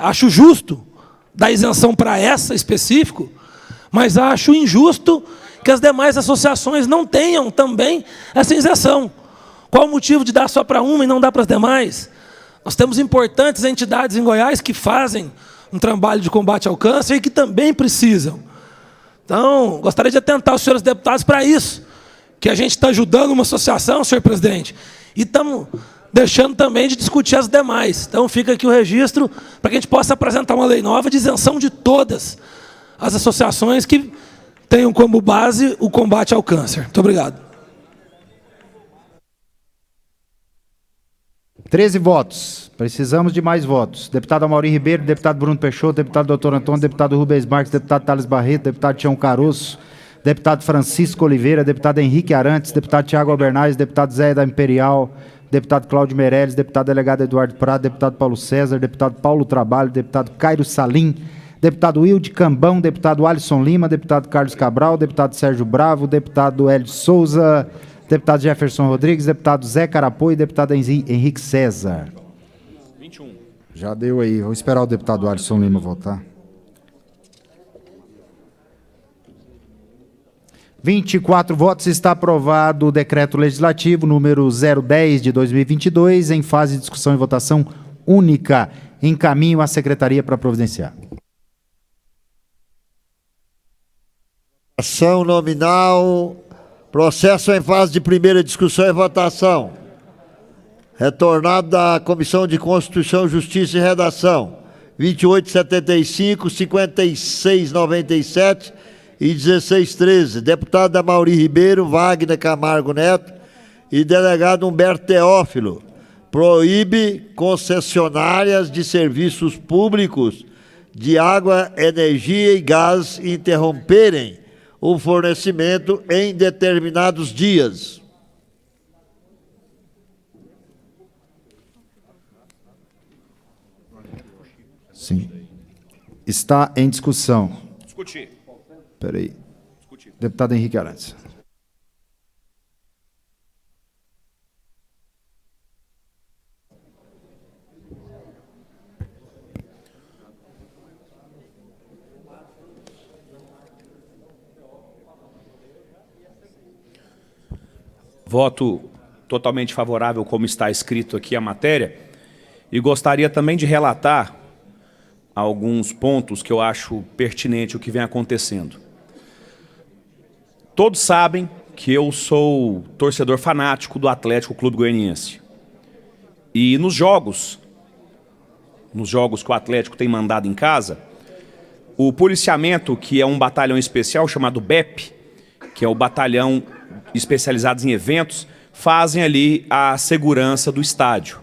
Acho justo dar isenção para essa específico, mas acho injusto que as demais associações não tenham também essa isenção. Qual o motivo de dar só para uma e não dar para as demais? Nós temos importantes entidades em Goiás que fazem um trabalho de combate ao câncer e que também precisam. Então, gostaria de atentar os senhores deputados para isso, que a gente está ajudando uma associação, senhor presidente, e estamos deixando também de discutir as demais. Então, fica aqui o registro para que a gente possa apresentar uma lei nova de isenção de todas as associações que tenham como base o combate ao câncer. Muito obrigado. 13 votos. Precisamos de mais votos. Deputado Amaury Ribeiro, deputado Bruno Peixoto, deputado Dr. Antônio, deputado Rubens Marques, deputado Thales Barreto, deputado Tião Caroço, deputado Francisco Oliveira, deputado Henrique Arantes, deputado Tiago Albernaz, deputado Zé da Imperial, deputado Cláudio Meirelles, deputado delegado Eduardo Prado, deputado Paulo César, deputado Paulo Trabalho, deputado Cairo Salim, deputado Wilde Cambão, deputado Alisson Lima, deputado Carlos Cabral, deputado Sérgio Bravo, deputado Hélio Souza, deputado Jefferson Rodrigues, deputado Zé Carapoy e deputado Henrique César. 21. Já deu aí. Vou esperar o deputado Alisson Lima votar. 24 votos. Está aprovado o decreto legislativo número 010 de 2022, em fase de discussão e votação única. Encaminho à Secretaria para providenciar. Ação nominal. Processo em fase de primeira discussão e votação. Retornado da Comissão de Constituição, Justiça e Redação. 2875, 5697 e 1613. Deputado Amaury Ribeiro, Wagner Camargo Neto e delegado Humberto Teófilo. Proíbe concessionárias de serviços públicos de água, energia e gás interromperem o fornecimento em determinados dias. Sim. Está em discussão. Discutir. Espera aí. Deputado Henrique Arantes. Voto totalmente favorável, como está escrito aqui a matéria, e gostaria também de relatar alguns pontos que eu acho pertinente o que vem acontecendo. Todos sabem que eu sou torcedor fanático do Atlético Clube Goianiense. E nos jogos que o Atlético tem mandado em casa, o policiamento, que é um batalhão especial chamado BEP, que é o batalhão especializado em eventos, fazem ali a segurança do estádio.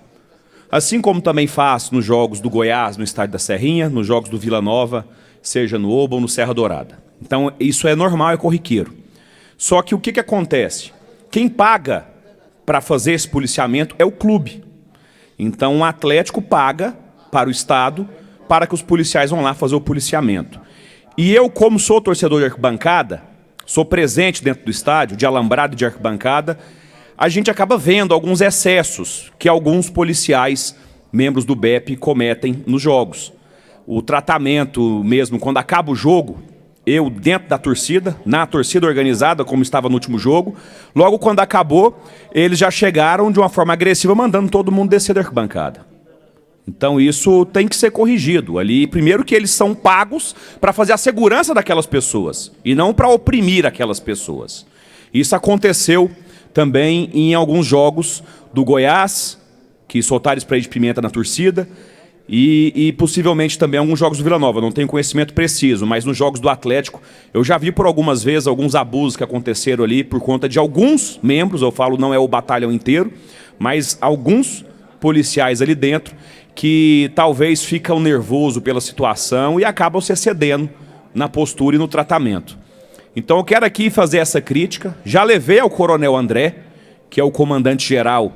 Assim como também faz nos jogos do Goiás, no estádio da Serrinha, nos jogos do Vila Nova, seja no Oba ou no Serra Dourada. Então isso é normal, é corriqueiro. Só que o que acontece? Quem paga para fazer esse policiamento é o clube. Então o Atlético paga para o Estado para que os policiais vão lá fazer o policiamento. E eu, como sou torcedor de arquibancada, sou presente dentro do estádio, de alambrado e de arquibancada, a gente acaba vendo alguns excessos que alguns policiais, membros do BEP, cometem nos jogos. O tratamento mesmo, quando acaba o jogo, eu dentro da torcida, na torcida organizada, como estava no último jogo, logo quando acabou, eles já chegaram de uma forma agressiva, mandando todo mundo descer da arquibancada. Então isso tem que ser corrigido. Ali, primeiro que eles são pagos para fazer a segurança daquelas pessoas, e não para oprimir aquelas pessoas. Isso aconteceu também em alguns jogos do Goiás, que soltaram spray de pimenta na torcida, e possivelmente também alguns jogos do Vila Nova. Não tenho conhecimento preciso, mas nos jogos do Atlético, eu já vi por algumas vezes alguns abusos que aconteceram ali por conta de alguns membros, eu falo não é o batalhão inteiro, mas alguns policiais ali dentro que talvez ficam nervosos pela situação e acabam se excedendo na postura e no tratamento. Então eu quero aqui fazer essa crítica. Já levei ao Coronel André, que é o comandante-geral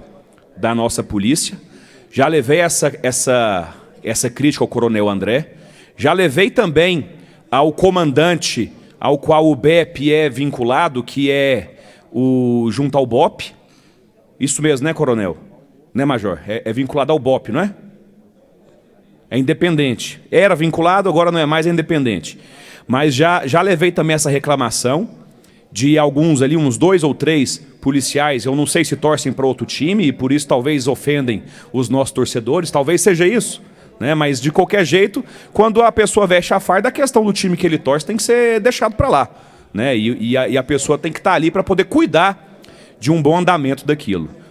da nossa polícia. Já levei essa crítica ao Coronel André. Já levei também ao comandante ao qual o BEP é vinculado, que é o junto ao BOP. Isso mesmo, né, Coronel? Né, Major? É vinculado ao BOP, não é? É independente. Era vinculado, agora não é mais, é independente. Mas já levei também essa reclamação de alguns ali, uns 2 ou 3 policiais, eu não sei se torcem para outro time e por isso talvez ofendem os nossos torcedores, talvez seja isso, né? Mas de qualquer jeito, quando a pessoa veste a farda, a questão do time que ele torce tem que ser deixado para lá, né? E a pessoa tem que estar ali para poder cuidar de um bom andamento daquilo.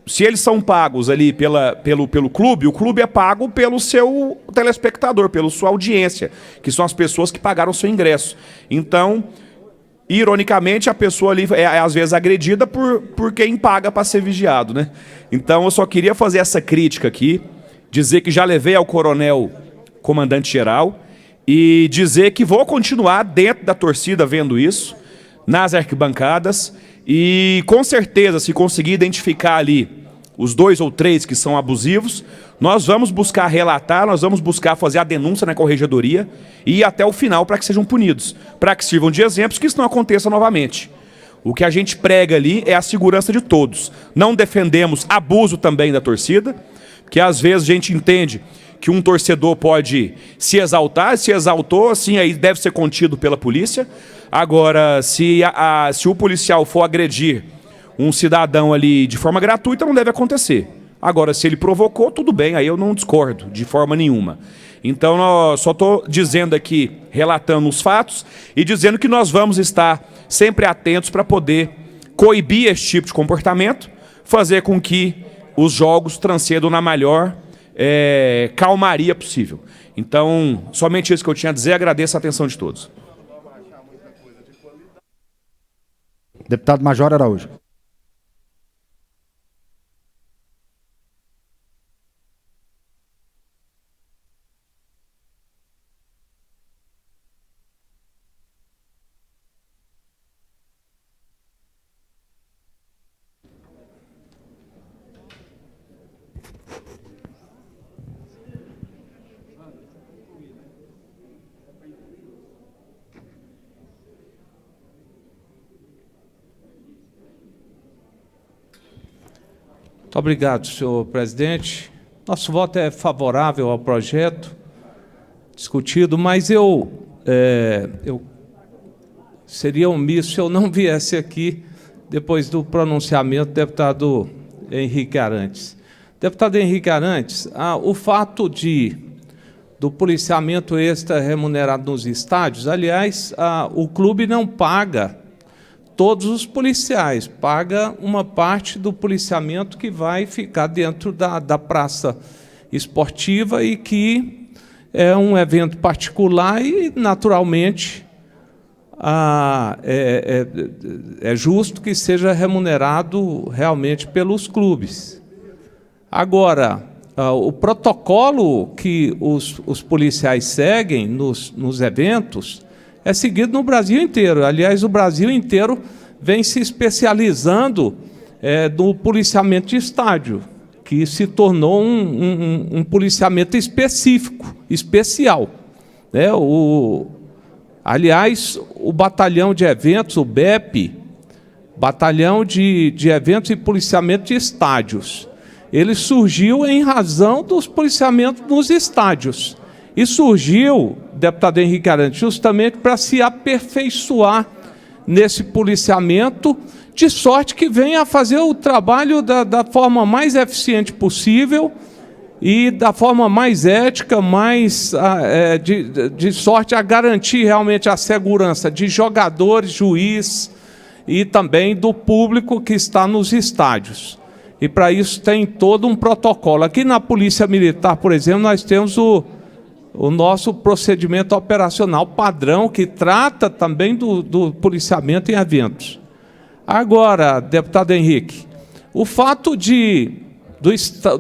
Se eles são pagos ali pelo clube, o clube é pago pelo seu telespectador, pela sua audiência, que são as pessoas que pagaram o seu ingresso. Então, ironicamente, a pessoa ali é às vezes agredida por quem paga para ser vigiado, né? Então, eu só queria fazer essa crítica aqui, dizer que já levei ao coronel comandante-geral e dizer que vou continuar dentro da torcida vendo isso, nas arquibancadas, e com certeza, se conseguir identificar ali os 2 ou 3 que são abusivos, nós vamos buscar relatar, nós vamos buscar fazer a denúncia na corregedoria e ir até o final para que sejam punidos, para que sirvam de exemplos, que isso não aconteça novamente. O que a gente prega ali é a segurança de todos. Não defendemos abuso também da torcida, porque às vezes a gente entende que um torcedor pode se exaltar, se exaltou, assim, aí deve ser contido pela polícia. Agora, se o policial for agredir um cidadão ali de forma gratuita, não deve acontecer. Agora, se ele provocou, tudo bem, aí eu não discordo de forma nenhuma. Então, eu só estou dizendo aqui, relatando os fatos e dizendo que nós vamos estar sempre atentos para poder coibir esse tipo de comportamento, fazer com que os jogos transcendam na maior calmaria possível. Então, somente isso que eu tinha a dizer, agradeço a atenção de todos. Deputado Major Araújo. Muito obrigado, senhor presidente. Nosso voto é favorável ao projeto discutido, mas eu seria omisso se eu não viesse aqui depois do pronunciamento do deputado Henrique Arantes. Deputado Henrique Arantes, o fato de do policiamento extra remunerado nos estádios. Aliás, o clube não paga todos os policiais, paga uma parte do policiamento que vai ficar dentro da praça esportiva e que é um evento particular e, naturalmente, é justo que seja remunerado realmente pelos clubes. Agora, o protocolo que os policiais seguem nos eventos é seguido no Brasil inteiro. Aliás, o Brasil inteiro vem se especializando no policiamento de estádio, que se tornou um policiamento específico, especial. Aliás, o batalhão de eventos, o BEP, Batalhão de Eventos e Policiamento de Estádios, ele surgiu em razão dos policiamentos nos estádios. E surgiu, deputado Henrique Arantes, justamente para se aperfeiçoar nesse policiamento, de sorte que venha a fazer o trabalho da forma mais eficiente possível e da forma mais ética, de sorte a garantir realmente a segurança de jogadores, juiz e também do público que está nos estádios. E para isso tem todo um protocolo. Aqui na Polícia Militar, por exemplo, nós temos o nosso procedimento operacional padrão, que trata também do policiamento em eventos. Agora, deputado Henrique, o fato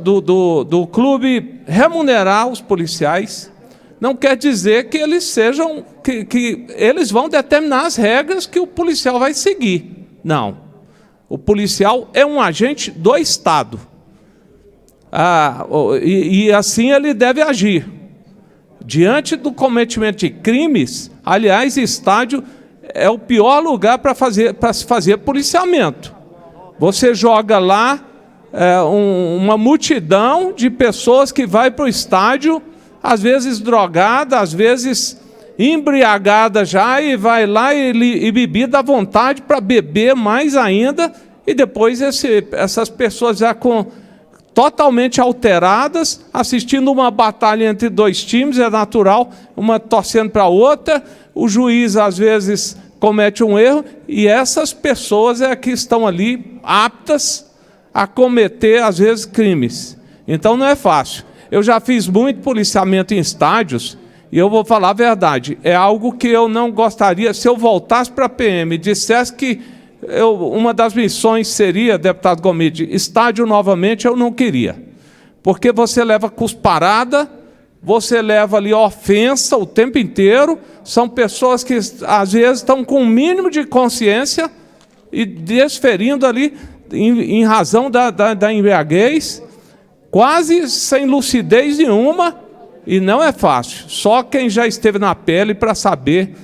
do clube remunerar os policiais não quer dizer que eles sejam, que eles vão determinar as regras que o policial vai seguir. Não. O policial é um agente do Estado. E assim ele deve agir. Diante do cometimento de crimes, aliás, estádio é o pior lugar para se fazer policiamento. Você joga lá uma multidão de pessoas que vai para o estádio, às vezes drogada, às vezes embriagada já, e vai lá e bebida à vontade para beber mais ainda, e depois essas pessoas já totalmente alteradas, assistindo uma batalha entre dois times, é natural, uma torcendo para a outra, o juiz às vezes comete um erro, e essas pessoas que estão ali aptas a cometer, às vezes, crimes. Então não é fácil. Eu já fiz muito policiamento em estádios, e eu vou falar a verdade, é algo que eu não gostaria, se eu voltasse para a PM e dissesse que uma das missões seria, deputado Gomide, estádio novamente, eu não queria. Porque você leva cusparada, você leva ali ofensa o tempo inteiro, são pessoas que às vezes estão com o mínimo de consciência e desferindo ali em razão da embriaguez, quase sem lucidez nenhuma, e não é fácil. Só quem já esteve na pele para saber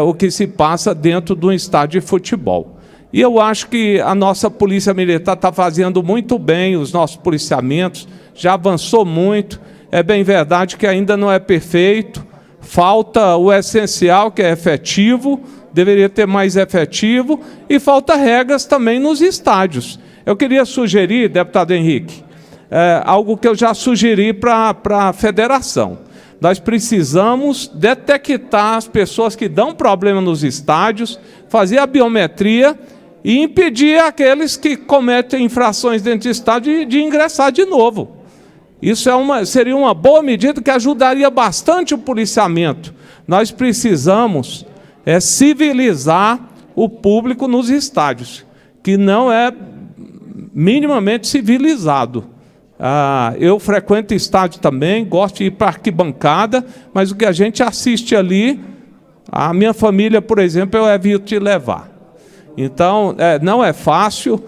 o que se passa dentro de um estádio de futebol. E eu acho que a nossa Polícia Militar está fazendo muito bem os nossos policiamentos, já avançou muito. É bem verdade que ainda não é perfeito, falta o essencial, que é efetivo, deveria ter mais efetivo, e falta regras também nos estádios. Eu queria sugerir, deputado Henrique, algo que eu já sugeri para a federação. Nós precisamos detectar as pessoas que dão problema nos estádios, fazer a biometria e impedir aqueles que cometem infrações dentro do estádio de ingressar de novo. Isso seria uma boa medida que ajudaria bastante o policiamento. Nós precisamos civilizar o público nos estádios, que não é minimamente civilizado. Eu frequento estádio também, gosto de ir para a arquibancada, mas o que a gente assiste ali, a minha família, por exemplo, eu evito de levar. Então, não é fácil.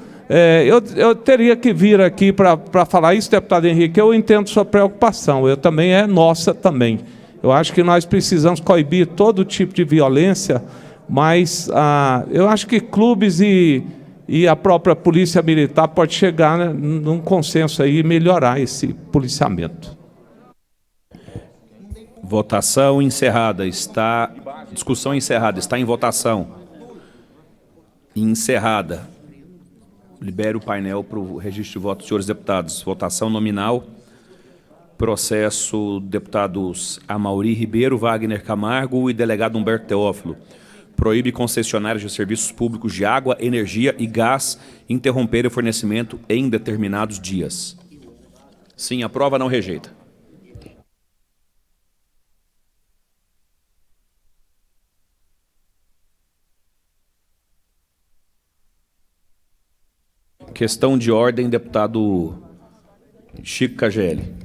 Eu teria que vir aqui para falar isso, deputado Henrique. Eu entendo sua preocupação, também é nossa também. Eu acho que nós precisamos coibir todo tipo de violência, mas eu acho que clubes e a própria Polícia Militar pode chegar, né, num consenso aí e melhorar esse policiamento. Votação encerrada. Discussão encerrada. Está em votação. Encerrada. Libere o painel para o registro de votos dos senhores deputados. Votação nominal. Processo deputados Amaury Ribeiro, Wagner Camargo e delegado Humberto Teófilo. Proíbe concessionários de serviços públicos de água, energia e gás interromperem o fornecimento em determinados dias. Sim, aprova, não rejeita. Questão de ordem, deputado Chico Cageli.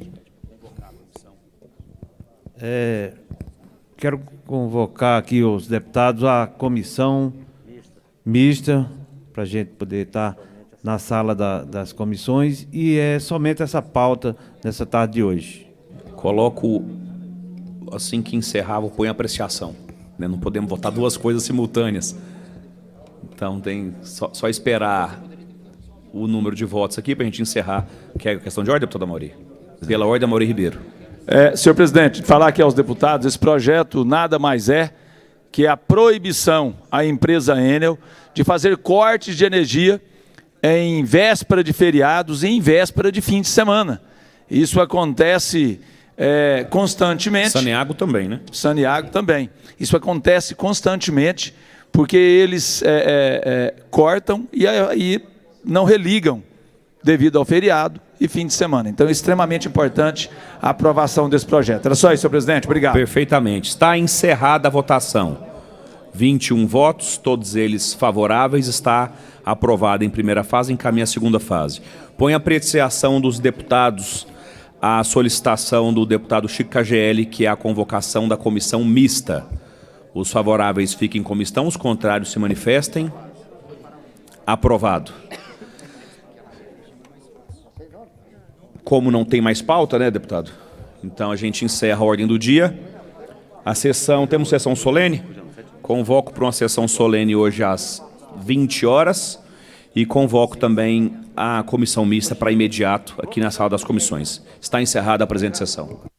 Quero convocar aqui os deputados à comissão mista, para a gente poder estar na sala das comissões, e é somente essa pauta nessa tarde de hoje. Coloco, assim que encerrar, vou pôr em apreciação. Né? Não podemos votar duas coisas simultâneas. Então, tem só esperar o número de votos aqui para a gente encerrar. Quer questão de ordem, deputado Amaury? Pela ordem, Amaury Ribeiro. Senhor presidente, falar aqui aos deputados, esse projeto nada mais é que a proibição à empresa Enel de fazer cortes de energia em véspera de feriados e em véspera de fim de semana. Isso acontece constantemente. Saneago também, né? Saneago também. Isso acontece constantemente porque eles cortam e aí não religam devido ao feriado e fim de semana. Então, é extremamente importante a aprovação desse projeto. Era só isso, senhor presidente. Obrigado. Perfeitamente. Está encerrada a votação. 21 votos, todos eles favoráveis. Está aprovado em primeira fase, encaminha a segunda fase. Põe a apreciação dos deputados a solicitação do deputado Chico Cageli, que é a convocação da comissão mista. Os favoráveis fiquem em comissão, os contrários se manifestem. Aprovado. Como não tem mais pauta, né, deputado? Então a gente encerra a ordem do dia. A sessão, temos sessão solene? Convoco para uma sessão solene hoje às 20 horas e convoco também a comissão mista para imediato aqui na sala das comissões. Está encerrada a presente sessão.